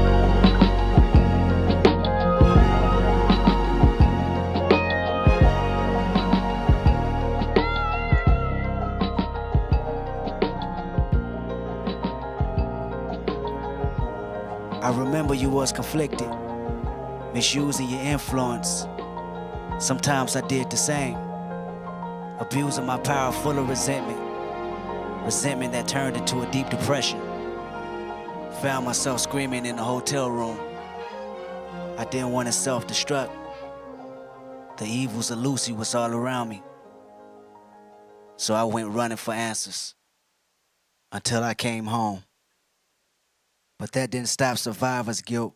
S9: I remember you was conflicted, misusing your influence. Sometimes I did the same, abusing my power full of resentment that turned into a deep depression. Found myself screaming in the hotel room. I didn't want to self-destruct. The evils of Lucy was all around me. So I went running for answers until I came home. But that didn't stop survivor's guilt.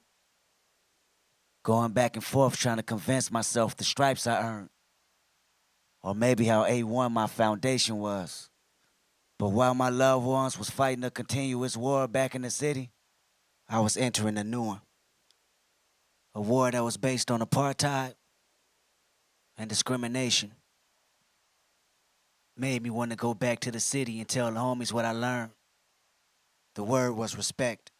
S9: Going back and forth trying to convince myself the stripes I earned. Or maybe how A1 my foundation was. But while my loved ones was fighting a continuous war back in the city, I was entering a new one. A war that was based on apartheid and discrimination. Made me want to go back to the city and tell the homies what I learned. The word was respect.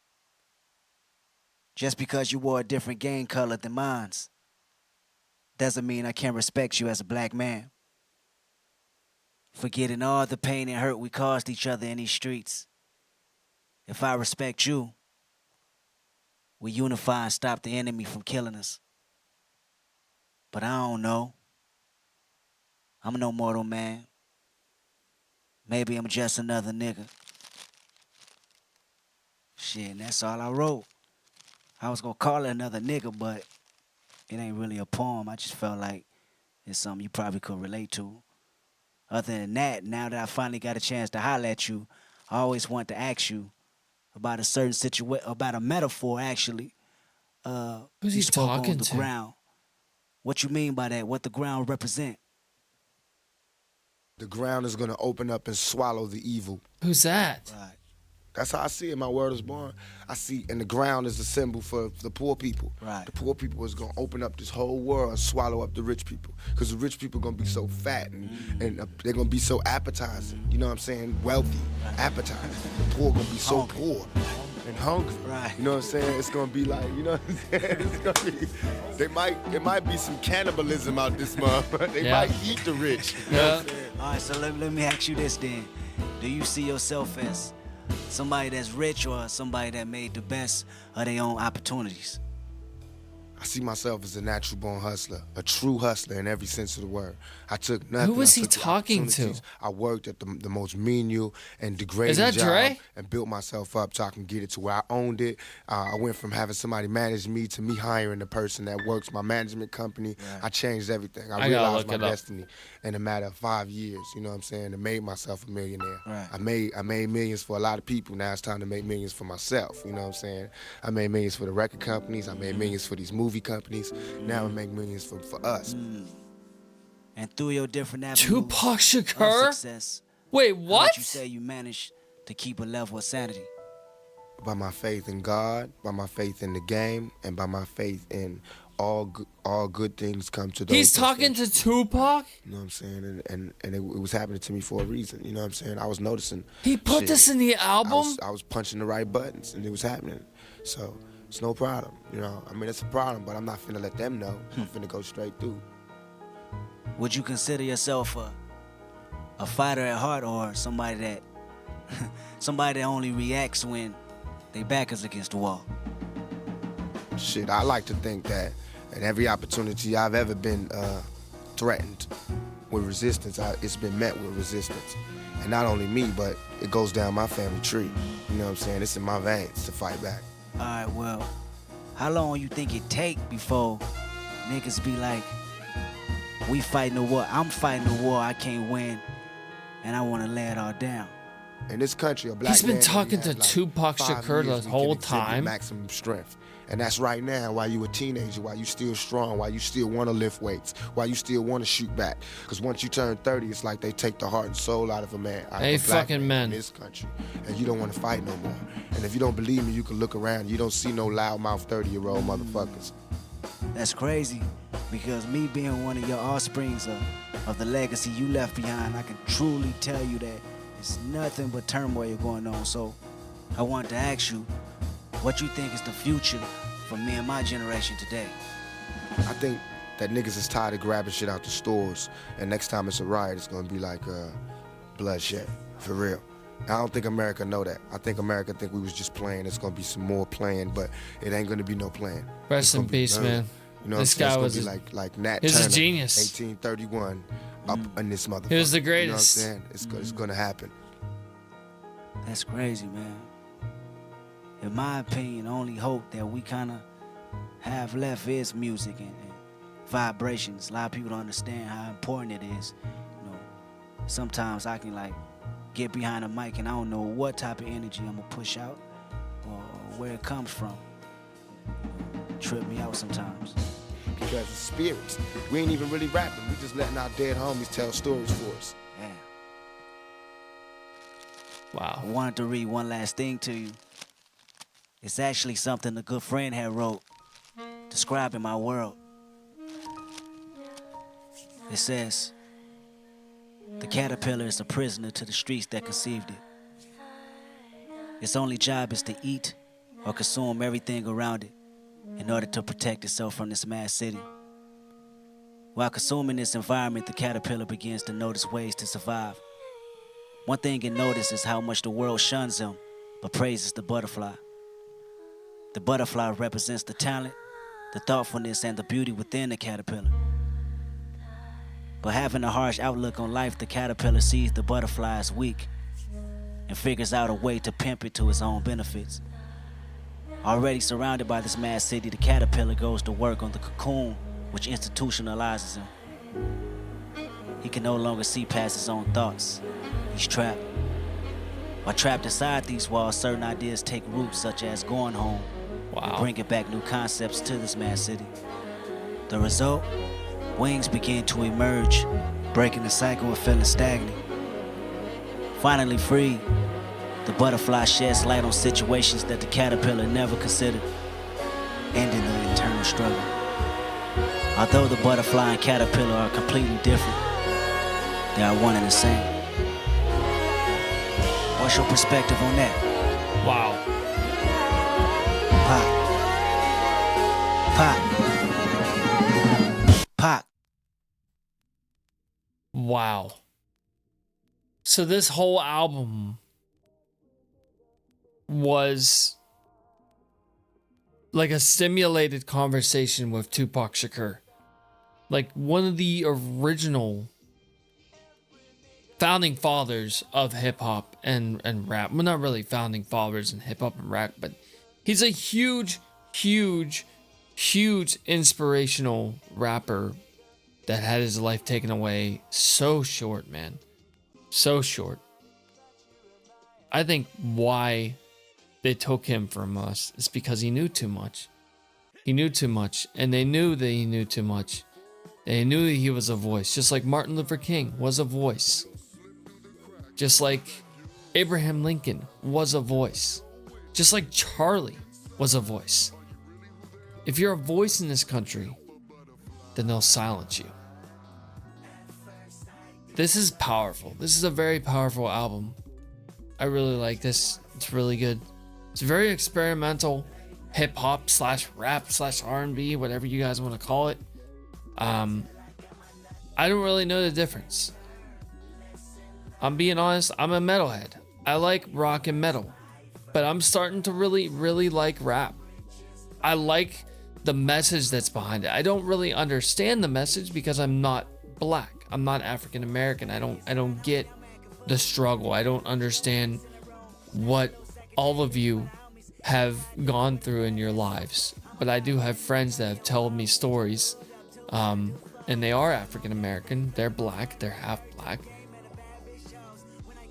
S9: Just because you wore a different gang color than mine's doesn't mean I can't respect you as a black man. Forgetting all the pain and hurt we caused each other in these streets. If I respect you, we unify and stop the enemy from killing us. But I don't know. I'm no mortal man. Maybe I'm just another nigga. Shit, and that's all I wrote. I was gonna call it another nigga, but it ain't really a poem. I just felt like it's something you probably could relate to. Other than that, now that I finally got a chance to holler at you, I always want to ask you about a certain situation, about a metaphor actually.
S1: Who's he talking
S9: on the
S1: to?
S9: ground. What you mean by that? What the ground represent?
S16: The ground is gonna open up and swallow the evil.
S1: Who's that?
S9: Right.
S16: That's how I see it. My word is born. I see, and the ground is the symbol for the poor people.
S9: Right.
S16: The poor people is gonna open up this whole world and swallow up the rich people. Because the rich people gonna be so fat and they're gonna be so appetizing. You know what I'm saying? Wealthy, appetizing. The poor gonna be so poor and hungry.
S9: Right.
S16: You know what I'm saying? It's gonna be like, you know what I'm saying? It's gonna be. There might be some cannibalism out this month. They might eat the rich. You know what I'm saying?
S9: All right, so let me ask you this then. Do you see yourself as somebody that's rich or somebody that made the best of their own opportunities?
S16: I see myself as a natural born hustler, a true hustler in every sense of the word. I took nothing.
S1: Who was
S16: I
S1: he
S16: took the
S1: talking to?
S16: opportunities. I worked at the most menial and degrading
S1: Is that
S16: job
S1: Dre?
S16: and built myself up so I can get it to where I owned it. I went from having somebody manage me to me hiring the person that works my management company.
S1: Right.
S16: I changed everything. I
S1: I gotta
S16: realized
S1: look
S16: my
S1: it up.
S16: destiny in a matter of 5 years. You know what I'm saying? And made myself a millionaire.
S9: Right.
S16: I made millions for a lot of people. Now it's time to make millions for myself. You know what I'm saying? I made millions for the record companies. I made millions for these movie companies. Now I make millions for us.
S9: And through your different avenues
S1: Tupac
S9: of
S1: Shakur?
S9: success,
S1: Wait,
S9: how
S1: what?
S9: would you say you managed to keep a level of sanity?
S16: By my faith in God, by my faith in the game, and by my faith in all good things come to those.
S1: He's
S16: that
S1: talking
S16: faith.
S1: to Tupac?
S16: You know what I'm saying? And it was happening to me for a reason. You know what I'm saying? I was noticing.
S1: He put
S16: shit.
S1: this in the album?
S16: I was punching the right buttons, and it was happening. So it's no problem. You know, I mean, it's a problem, but I'm not finna let them know. I'm finna go straight through.
S10: Would you consider yourself a fighter at heart, or somebody that somebody that only reacts when they back is against the wall?
S16: Shit, I like to think that at every opportunity I've ever been threatened with resistance, it's been met with resistance. And not only me, but it goes down my family tree. You know what I'm saying? It's in my veins to fight back.
S10: All right, well, how long you think it take before niggas be like, we fighting a war, I'm fighting a war I can't win, and I want to lay it all down?
S16: In this country, a black
S1: He's been
S16: man
S1: talking
S16: only
S1: to
S16: has,
S1: Tupac
S16: 5
S1: Shakur
S16: years
S1: the
S16: we
S1: whole
S16: can exhibit
S1: time.
S16: Maximum strength. And that's right now, while you a teenager, while you still strong, while you still want to lift weights, while you still want to shoot back. Because once you turn 30, it's like they take the heart and soul out of a man. Out
S1: Hey,
S16: of a black
S1: fucking
S16: man
S1: men.
S16: in this country. And you don't want to fight no more. And if you don't believe me, you can look around. You don't see no loudmouth 30-year-old motherfuckers.
S10: That's crazy, because me being one of your offsprings of the legacy you left behind, I can truly tell you that it's nothing but turmoil going on. So I wanted to ask you, what you think is the future for me and my generation today?
S16: I think that niggas is tired of grabbing shit out the stores, and next time it's a riot, it's gonna be like bloodshed, for real. I don't think America know that. I think America think we was just playing. It's gonna be some more playing, but it ain't gonna be no playing.
S1: Rest in peace, man.
S16: You know,
S1: This
S16: what I'm
S1: guy
S16: saying?
S1: was
S16: It's gonna be like Nat
S1: he was
S16: Turner,
S1: a genius.
S16: 1831, up in this motherfucker.
S1: He was the
S16: You know what I'm
S1: greatest.
S16: saying? It's gonna happen.
S10: That's crazy, man. In my opinion, the only hope that we kind of have left is music and vibrations. A lot of people don't understand how important it is. You know, sometimes I can like get behind a mic and I don't know what type of energy I'm gonna push out or where it comes from. Trip me out sometimes.
S16: Because it's spirits. We ain't even really rapping. We just letting our dead homies tell stories for us.
S10: Yeah.
S1: Wow.
S10: I wanted to read one last thing to you. It's actually something a good friend had wrote, describing my world. It says, the caterpillar is a prisoner to the streets that conceived it. Its only job is to eat or consume everything around it in order to protect itself from this mad city. While consuming this environment, the caterpillar begins to notice ways to survive. One thing it notices is how much the world shuns him, but praises the butterfly. The butterfly represents the talent, the thoughtfulness, and the beauty within the caterpillar. But having a harsh outlook on life, the caterpillar sees the butterfly as weak and figures out a way to pimp it to his own benefits. Already surrounded by this mad city, the caterpillar goes to work on the cocoon, which institutionalizes him. He can no longer see past his own thoughts. He's trapped. While trapped inside these walls, certain ideas take root, such as going home, bringing back new concepts to this mad city. The result? Wings begin to emerge, breaking the cycle of feeling stagnant. Finally free, the butterfly sheds light on situations that the caterpillar never considered, ending the internal struggle. Although the butterfly and caterpillar are completely different, they are one and the same. What's your perspective on that?
S1: Wow.
S10: Pop.
S1: Wow. So this whole album was like a simulated conversation with Tupac Shakur. Like one of the original founding fathers of hip hop and rap. Well, not really founding fathers in hip hop and rap, but he's a huge inspirational rapper that had his life taken away so short, man. So short. I think why they took him from us is because he knew too much. He knew too much, and they knew that he knew too much. They knew that he was a voice, just like Martin Luther King was a voice. Just like Abraham Lincoln was a voice. Just like Charlie was a voice. If you're a voice in this country, then they'll silence you. This is powerful. This is a very powerful album. I really like this. It's really good. It's very experimental, hip hop / rap / R&B, whatever you guys want to call it. I don't really know the difference. I'm being honest, I'm a metalhead. I like rock and metal, but I'm starting to really, really like rap. I like the message that's behind it. I don't really understand the message because I'm not black. I'm not African American. I don't get the struggle. I don't understand what all of you have gone through in your lives. But I do have friends that have told me stories, and they are African American. They're black. They're half black.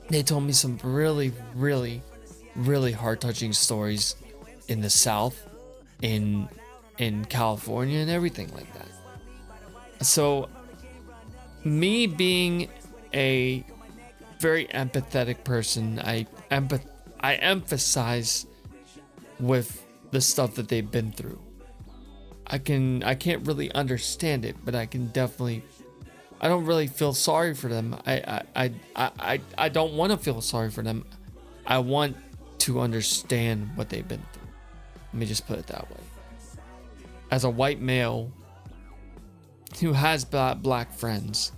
S1: They told me some really, really, really heart-touching stories in the South, in California, and everything like that. So, me being a very empathetic person, I emphasize with the stuff that they've been through. I can't really understand it, but I can definitely. I don't really feel sorry for them. I don't want to feel sorry for them. I want to understand what they've been through. Let me just put it that way. As a white male who has black friends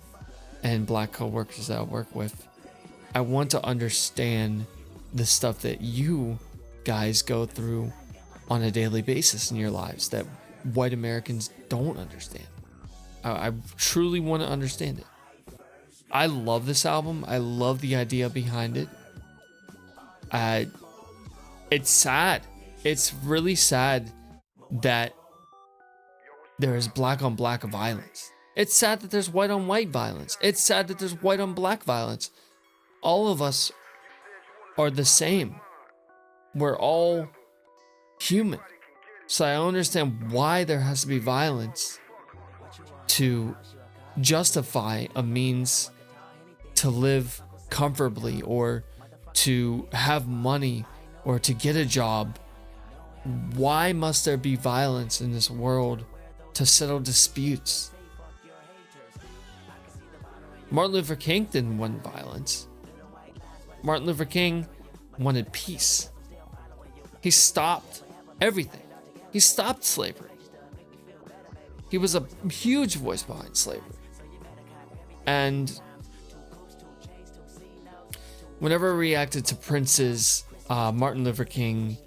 S1: and black coworkers that I work with, I want to understand the stuff that you guys go through on a daily basis in your lives that white Americans don't understand. I truly want to understand it. I love this album. I love the idea behind it. It's sad. It's really sad that there is black on black violence. It's sad that there's white on white violence. It's sad that there's white on black violence. All of us are the same. We're all human. So I understand why there has to be violence to justify a means to live comfortably or to have money or to get a job. Why must there be violence in this world to settle disputes? Martin Luther King didn't want violence. Martin Luther King wanted peace. He stopped everything. He stopped slavery. He was a huge voice behind slavery. And whenever I reacted to Prince's Martin Luther King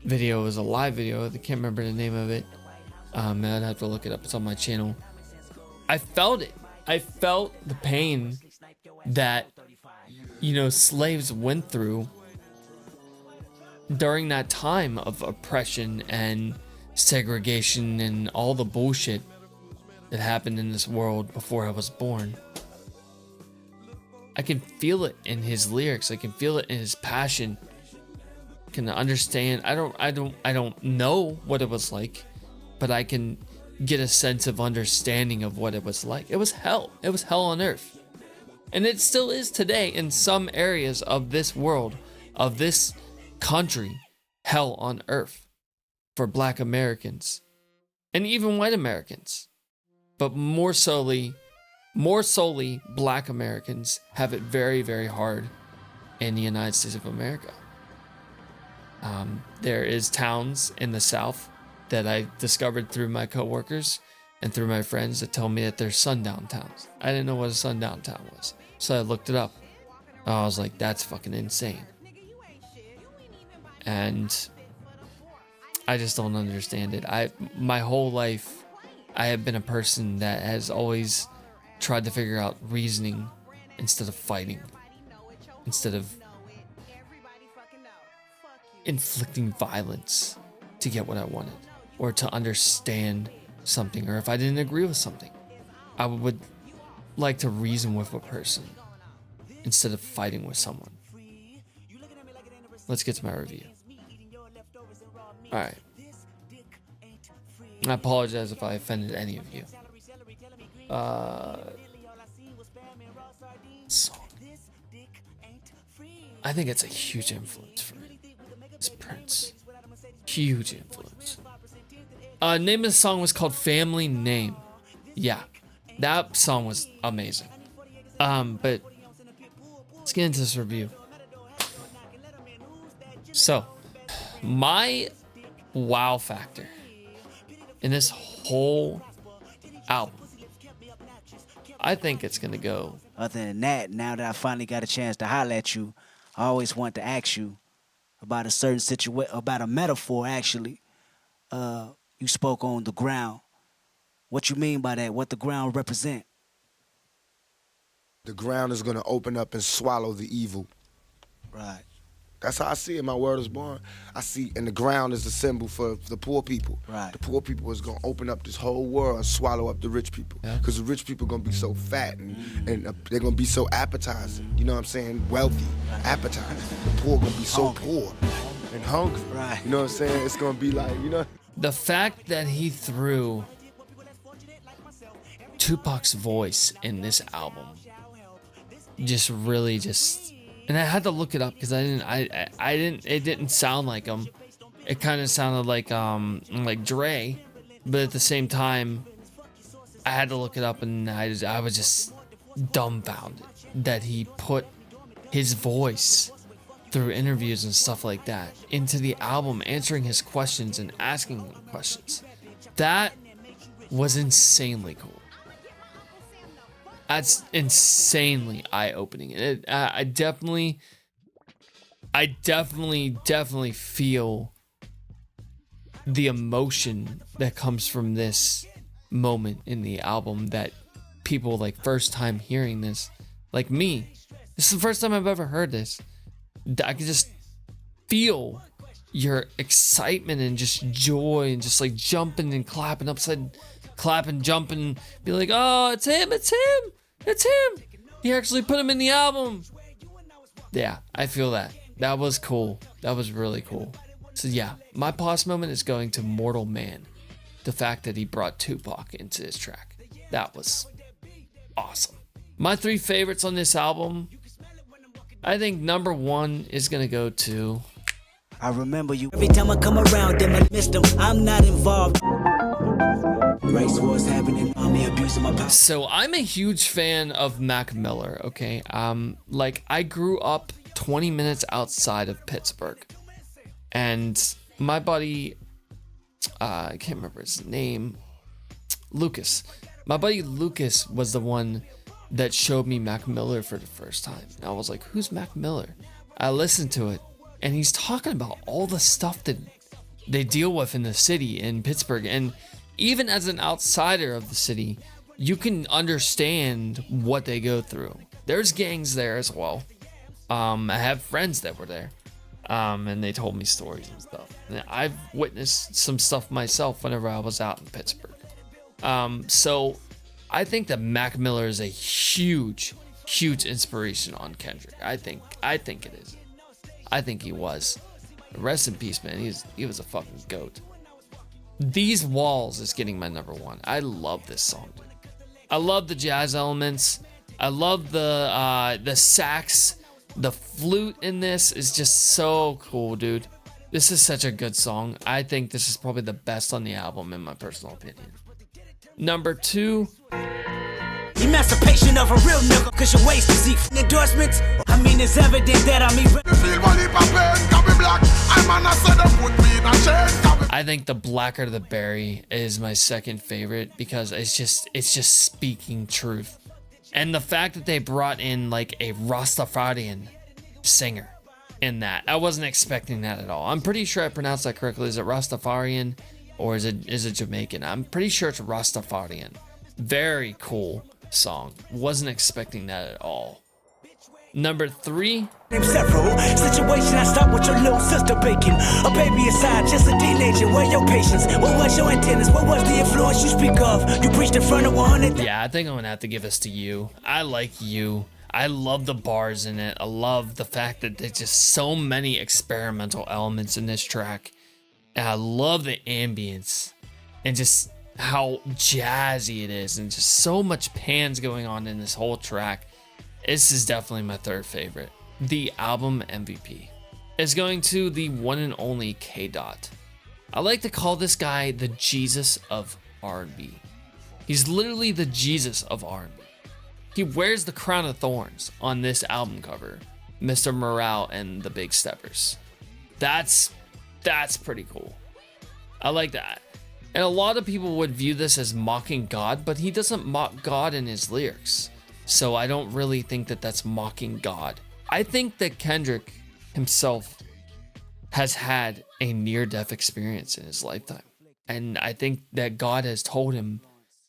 S1: video, it was a live video. I can't remember the name of it. I'd have to look it up. It's on my channel. I felt it. I felt the pain that, slaves went through during that time of oppression and segregation and all the bullshit that happened in this world before I was born. I can feel it in his lyrics. I can feel it in his passion. I can understand. I don't know what it was like, but I can get a sense of understanding of what it was like. It was hell. It was hell on earth. And it still is today in some areas of this world, of this country, hell on earth for black Americans and even white Americans. But more solely black Americans have it very, very hard in the United States of America. There is towns in the South that I discovered through my coworkers and through my friends that tell me that they're sundown towns. I didn't know what a sundown town was, so I looked it up. I was like, that's fucking insane. And I just don't understand it. My whole life, I have been a person that has always tried to figure out reasoning instead of fighting, instead of inflicting violence to get what I wanted, or to understand something, or if I didn't agree with something, I would like to reason with a person instead of fighting with someone. Let's get to my review. Alright. I apologize if I offended any of you. Song. I think it's a huge influence for me. It's Prince. Huge influence. Name of the song was called Family Name. Yeah, that song was amazing. But let's get into this review. So, my wow factor in this whole album I think it's gonna go.
S10: Other than that, now that I finally got a chance to holler at you, I always want to ask you about a certain situation, about a metaphor actually. You spoke on the ground. What you mean by that? What the ground represent?
S16: The ground is gonna open up and swallow the evil.
S10: Right.
S16: That's how I see it. My word is born. I see, and the ground is the symbol for the poor people.
S10: Right.
S16: The poor people is gonna open up this whole world and swallow up the rich people. Because the rich people gonna be so fat and they're gonna be so appetizing. You know what I'm saying? Wealthy, appetizing. The poor gonna be so poor and hungry.
S10: Right.
S16: You know what I'm saying? It's gonna be like, you know.
S1: The fact that he threw Tupac's voice in this album just really and I had to look it up because it didn't sound like him. It kind of sounded like Dre, but at the same time I had to look it up, and I was just dumbfounded that he put his voice through interviews and stuff like that into the album, answering his questions and asking him questions. That was insanely cool. That's insanely eye-opening. I definitely feel the emotion that comes from this moment in the album, that people like first time hearing this, like me, this is the first time I've ever heard this. I can just feel your excitement and just joy and just like jumping and clapping jumping, be like, oh, it's him. He actually put him in the album. Yeah, I feel that. That was cool. That was really cool. So yeah, my pause moment is going to Mortal Man. The fact that he brought Tupac into his track. That was awesome. My 3 favorites on this album, I think number 1 is gonna go to
S10: I remember you. Every time I come around, them I missed them. I'm not involved. Race wars happening, mommy abusing my power.
S1: So I'm a huge fan of Mac Miller, okay? Like I grew up 20 minutes outside of Pittsburgh. And my buddy, I can't remember his name, Lucas. My buddy Lucas was the one that showed me Mac Miller for the first time. And I was like, who's Mac Miller? I listened to it, and he's talking about all the stuff that they deal with in the city in Pittsburgh. And even as an outsider of the city, you can understand what they go through. There's gangs there as well. I have friends that were there, and they told me stories and stuff. And I've witnessed some stuff myself whenever I was out in Pittsburgh. So I think that Mac Miller is a huge inspiration on Kendrick. I think it is. I think he was. Rest in peace, man. He was a fucking goat. These Walls is getting my number 1. I love this song, dude. I love the jazz elements. I love the sax. The flute in this is just so cool, dude. This is such a good song. I think this is probably the best on the album, in my personal opinion. Number 2.
S10: Emancipation of a real nigga, cause your waist is eat endorsements. I mean, it's evident that I'm
S1: I think the Blacker the Berry is my second favorite because it's just speaking truth. And the fact that they brought in like a Rastafarian singer in that, I wasn't expecting that at all. I'm pretty sure I pronounced that correctly. Is it Rastafarian or is it Jamaican? I'm pretty sure it's Rastafarian. Very cool song. Wasn't expecting that at all. Number 3.
S10: Several situation I stopped with your little sister baking. A baby aside, just a teenager. Where your patience? What was your antennas? What was the influence you speak of? You preached in front of 100.
S1: Yeah, I think I'm gonna have to give this to You. I like You. I love the bars in it. I love the fact that there's just so many experimental elements in this track. And I love the ambience and just how jazzy it is, and just so much pans going on in this whole track. This is definitely my 3rd favorite. The album MVP is going to the one and only K Dot. I like to call this guy the Jesus of R&B. He's literally the Jesus of R&B. He wears the crown of thorns on this album cover, Mr. Morale and the Big Steppers. That's pretty cool. I like that. And a lot of people would view this as mocking God, but he doesn't mock God in his lyrics. So I don't really think that that's mocking God. I think that Kendrick himself has had a near-death experience in his lifetime. And I think that God has told him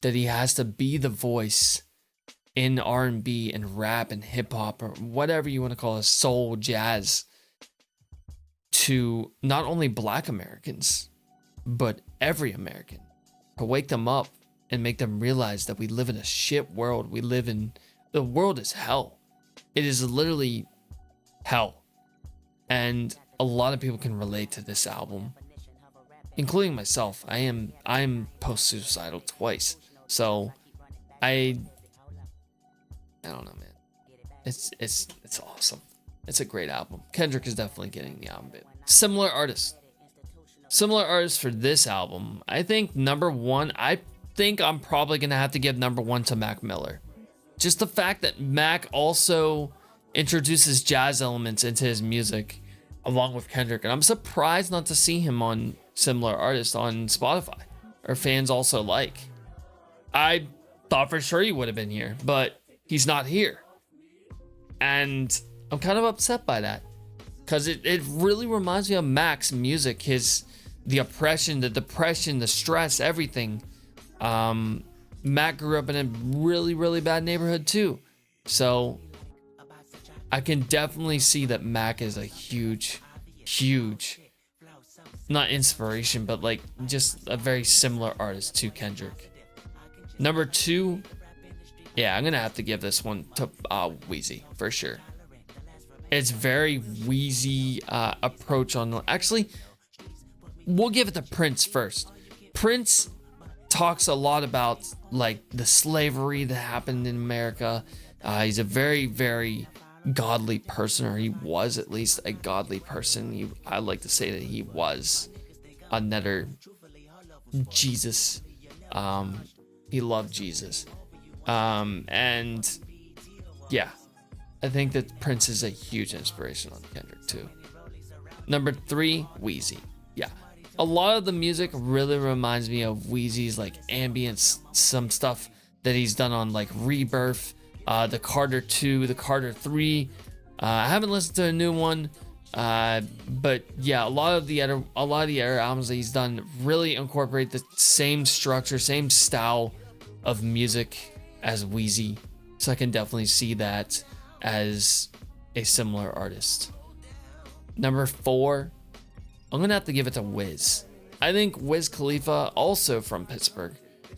S1: that he has to be the voice in R&B and rap and hip-hop or whatever you want to call it, soul, jazz, to not only Black Americans, but every American, to wake them up and make them realize that we live in a shit world. The world is hell. It is literally hell. And a lot of people can relate to this album, including myself. I'm post-suicidal twice. So I don't know, man. It's awesome. It's a great album. Kendrick is definitely getting the album bit. Similar artists for this album. I think number one, I think I'm probably gonna have to give number one to Mac Miller. Just the fact that Mac also introduces jazz elements into his music along with Kendrick, and I'm surprised not to see him on similar artists on Spotify or fans also like. I thought for sure he would have been here, but he's not here. And I'm kind of upset by that, because it really reminds me of Mac's music, the oppression, the depression, the stress, everything. Mac grew up in a really, really bad neighborhood too. So I can definitely see that Mac is a huge, not inspiration, but like just a very similar artist to Kendrick. Number two, yeah, I'm gonna have to give this one to Wheezy for sure. It's very Wheezy approach on. Actually, we'll give it to Prince first. Prince talks a lot about like the slavery that happened in America. He's a very, very godly person, or he was at least a godly person. I like to say that he was another Jesus. He loved Jesus. And yeah, I think that Prince is a huge inspiration on Kendrick too. Number three, Wheezy. Yeah, a lot of the music really reminds me of Wheezy's like ambience, some stuff that he's done on like Rebirth, the Carter 2, the Carter 3. I haven't listened to a new one, but yeah, a lot of the other albums that he's done really incorporate the same structure, same style of music as Wheezy. So I can definitely see that as a similar artist. Number four, I'm gonna have to give it to Wiz. I think Wiz Khalifa, also from Pittsburgh,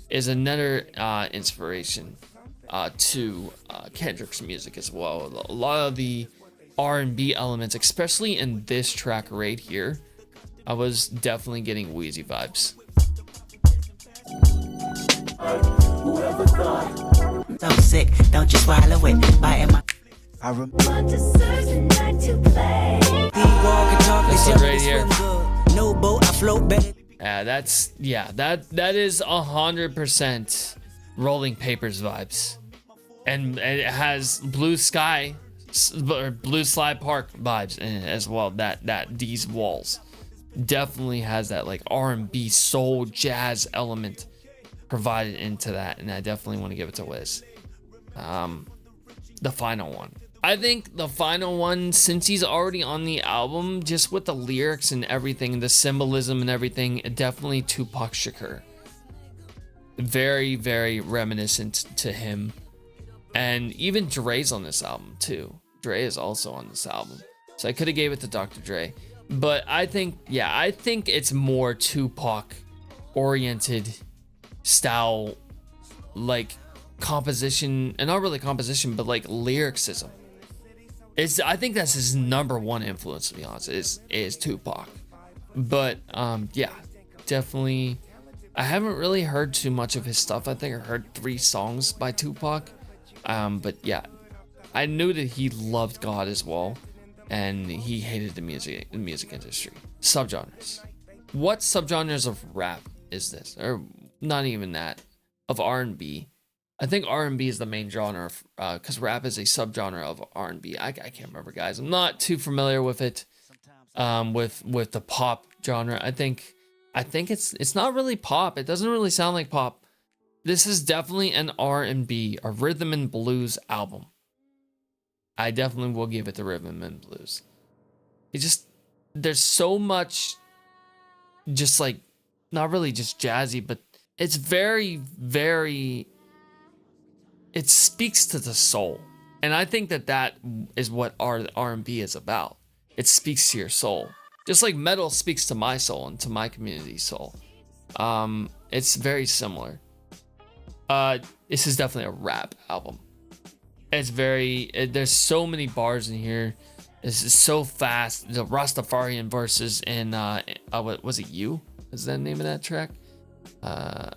S1: is another inspiration to Kendrick's music as well. A lot of the R&B elements, especially in this track right here, I was definitely getting Wheezy vibes.
S4: Whoever thought? So sick, don't you swallow it. Biting my. I remember.
S1: This one right here.
S4: No boat, I float better.
S1: That is 100% Rolling Papers vibes, and it has Blue Sky, or Blue Slide Park vibes in it as well. That these walls definitely has that like R&B soul jazz element provided into that, and I definitely want to give it to Wiz. The final one. I think the final one, since he's already on the album, just with the lyrics and everything, the symbolism and everything, definitely Tupac Shakur. Very, very reminiscent to him. And even Dre's on this album too. Dre is also on this album. So I could have gave it to Dr. Dre. But I think it's more Tupac oriented style, like composition, and not really composition, but like lyricism. I think that's his number one influence, to be honest, is Tupac. But yeah, definitely. I haven't really heard too much of his stuff. I think I heard 3 songs by Tupac. But yeah, I knew that he loved God as well, and he hated the music industry. Subgenres. What subgenres of rap is this? Or not even that, of R&B. I think R&B is the main genre, because rap is a subgenre of R&B. I can't remember, guys. I'm not too familiar with it, with the pop genre. I think I think it's not really pop. It doesn't really sound like pop. This is definitely an R&B, a rhythm and blues album. I definitely will give it the rhythm and blues. It just, there's so much just like, not really just jazzy, but it's very, very, it speaks to the soul. And I think that is what R&B is about. It speaks to your soul. Just like metal speaks to my soul and to my community's soul. It's very similar. This is definitely a rap album. It's there's so many bars in here. This is so fast. The Rastafarian verses in, what was it, You? Is that the name of that track?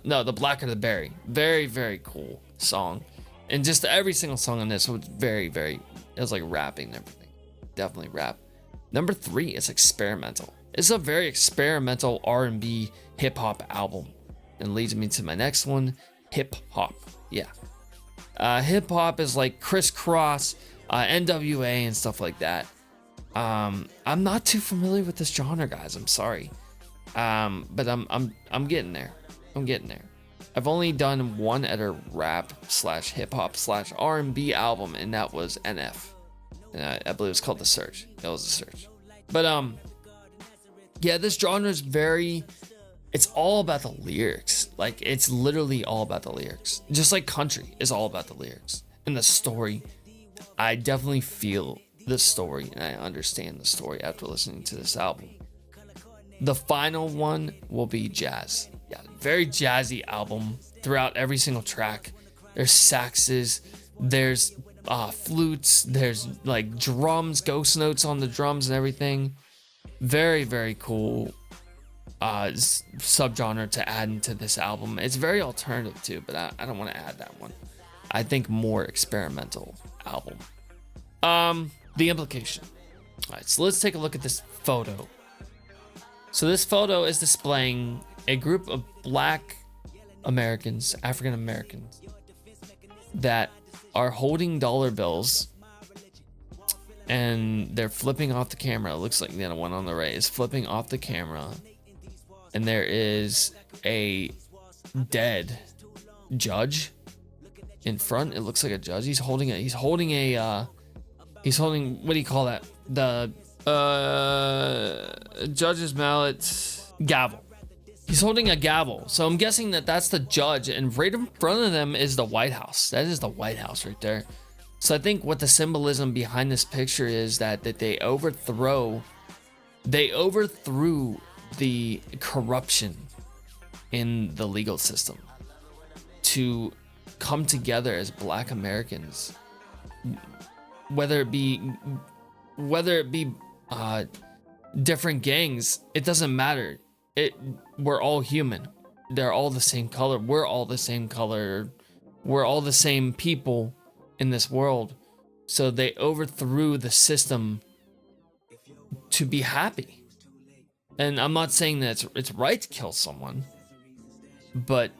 S1: No, The Blacker the Berry. Very, very cool song. And just every single song on this was very, very, it was like rapping and everything. Definitely rap. Number 3 is experimental. It's a very experimental R&B hip hop album. And leads me to my next one, hip hop. Yeah. Hip hop is like Crisscross, NWA and stuff like that. I'm not too familiar with this genre, guys. I'm sorry. But I'm getting there. I'm getting there. I've only done one other rap / hip hop / R&B album, and that was NF. And I believe it's called The Search. That was The Search. But yeah, this genre is it's all about the lyrics. Like, it's literally all about the lyrics. Just like country is all about the lyrics and the story. I definitely feel the story and I understand the story after listening to this album. The final one will be jazz. Yeah, very jazzy album throughout every single track. There's saxes, there's flutes, there's like drums, ghost notes on the drums and everything. Very, very cool subgenre to add into this album. It's very alternative too, but I don't want to add that one. I think more experimental album. The implication. All right, so let's take a look at this photo. So this photo is displaying a group of Black Americans, African Americans, that are holding dollar bills and they're flipping off the camera. It looks like the one on the right is flipping off the camera, and there is a dead judge in front. It looks like a judge. He's holding what do you call that? The judge's mallet, gavel. He's holding a gavel. So I'm guessing that's the judge, and right in front of them is the White House. That is the White House right there. So I think what the symbolism behind this picture is that they overthrew the corruption in the legal system to come together as Black Americans, whether it be different gangs. It doesn't matter. We're all human. They're all the same color. We're all the same color. We're all the same people in this world. So they overthrew the system to be happy. And I'm not saying that it's right to kill someone, but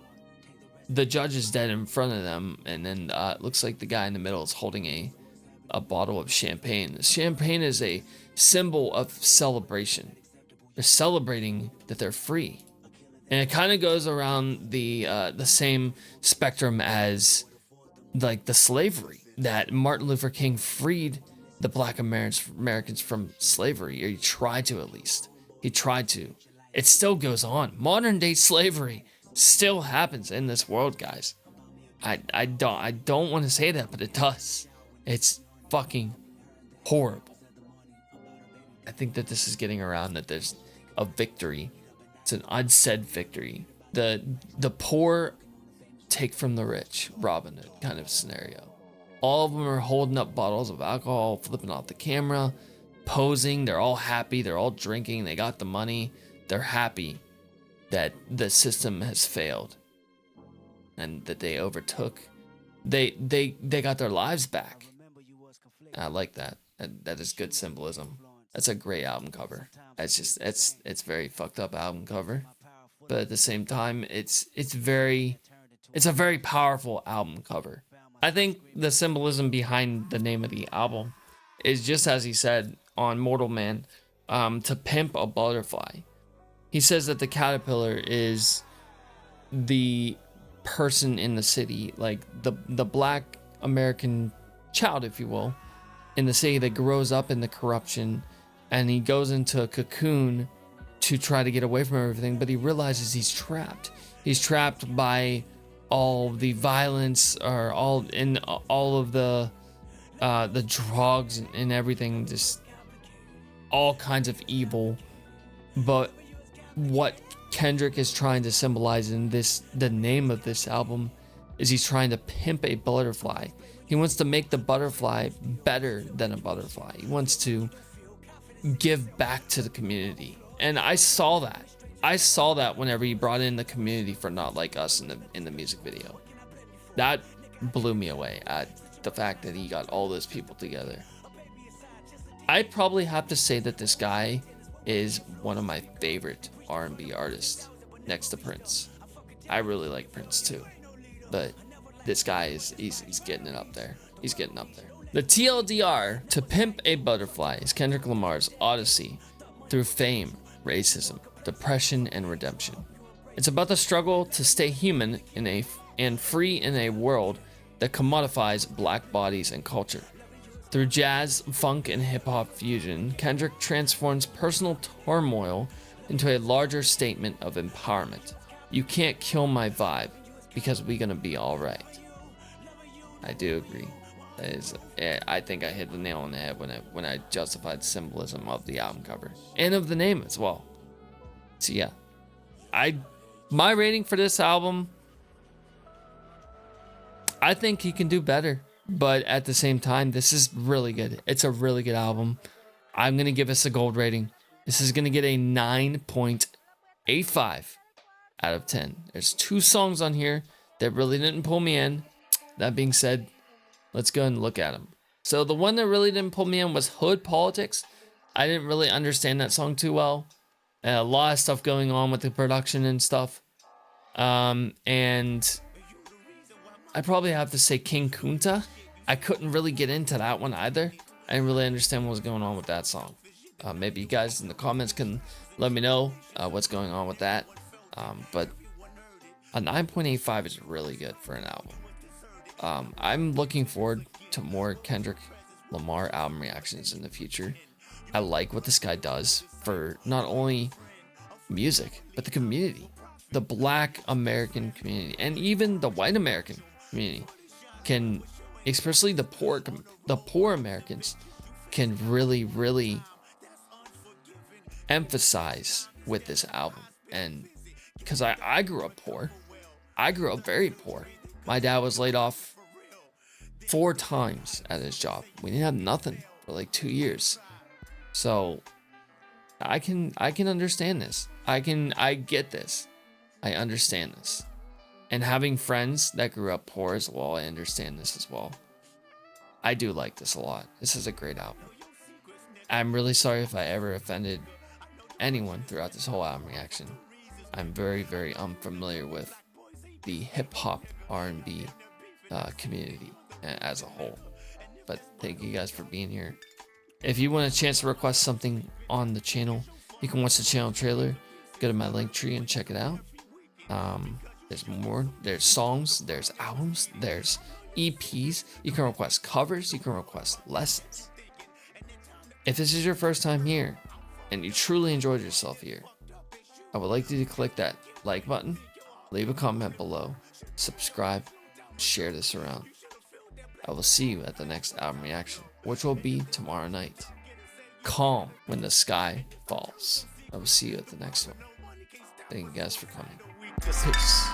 S1: the judge is dead in front of them, and then it looks like the guy in the middle is holding a bottle of champagne. Champagne is a symbol of celebration. They're celebrating that they're free, and it kind of goes around the same spectrum as like the slavery that Martin Luther King freed the Black Americans from slavery, or he tried to, at least. He tried to. It still goes on. Modern day slavery still happens in this world, guys. I don't want to say that, but it does. It's fucking horrible. I think that this is getting around that there's a victory. It's an unsaid victory. The poor take from the rich, Robin Hood kind of scenario. All of them are holding up bottles of alcohol, flipping off the camera, posing. They're all happy. They're all drinking. They got the money. They're happy that the system has failed and that they overtook. They got their lives back. I like that. That is good symbolism. That's a great album cover. It's very fucked up album cover, but at the same time, it's a very powerful album cover. I think the symbolism behind the name of the album is just as he said on Mortal Man, to pimp a butterfly. He says that the caterpillar is the person in the city, like the black American child, if you will, in the city that grows up in the corruption, and he goes into a cocoon to try to get away from everything, but he realizes he's trapped. He's trapped by all the violence, or all of the drugs and everything, just all kinds of evil. But what Kendrick is trying to symbolize in the name of this album, is he's trying to pimp a butterfly. He wants to make the butterfly better than a butterfly. He wants to give back to the community. And I saw that whenever he brought in the community for Not Like Us in the music video. That blew me away at the fact that he got all those people together. I'd probably have to say that this guy is one of my favorite R&B artists, next to Prince. I really like Prince too, but this guy he's getting it up there. He's getting up there. The TLDR, To Pimp a Butterfly, is Kendrick Lamar's odyssey through fame, racism, depression, and redemption. It's about the struggle to stay human and free in a world that commodifies black bodies and culture. Through jazz, funk, and hip-hop fusion, Kendrick transforms personal turmoil into a larger statement of empowerment. You can't kill my vibe, because we gonna be alright. I do agree. I think I hit the nail on the head when I justified the symbolism of the album cover and of the name as well. So yeah, my rating for this album, I think he can do better, but at the same time, this is really good. It's a really good album. I'm gonna give this a gold rating. This is gonna get a 9.85 out of 10. There's 2 songs on here that really didn't pull me in. That being said, let's go and look at them. So the one that really didn't pull me in was Hood Politics. I didn't really understand that song too well. A lot of stuff going on with the production and stuff. And I probably have to say King Kunta. I couldn't really get into that one either. I didn't really understand what was going on with that song. Maybe you guys in the comments can let me know what's going on with that. But a 9.85 is really good for an album. I'm looking forward to more Kendrick Lamar album reactions in the future. I like what this guy does for not only music, but the community, the black American community, and even the white American community can, especially the poor Americans, can really emphasize with this album. And because I grew up poor, I grew up very poor. My dad was laid off 4 times at his job. We didn't have nothing for like 2 years. So I can understand this. I get this. I understand this. And having friends that grew up poor as well, I understand this as well. I do like this a lot. This is a great album. I'm really sorry if I ever offended anyone throughout this whole album reaction. I'm very unfamiliar with the hip-hop R&B community as a whole. But thank you guys for being here. If you want a chance to request something on the channel, you can watch the channel trailer, go to my link tree and check it out. There's more. There's songs, there's albums, there's EPs. You can request covers, you can request lessons. If this is your first time here and you truly enjoyed yourself here, I would like you to click that like button, leave a comment below, subscribe, share this around. I will see you at the next album reaction, which will be tomorrow night. Calm when the sky falls. I will see you at the next one. Thank you guys for coming. Peace.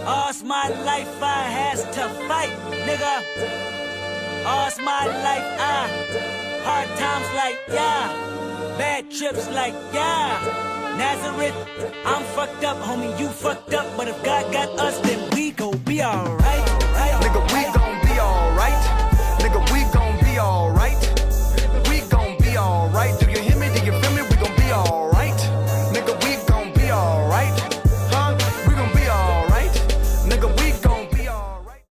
S10: All's my life I has to fight, nigga. All's my life hard times like yeah, bad trips like yeah. Nazareth, I'm fucked up, homie, you fucked up, but if God got us, then we gon' be alright.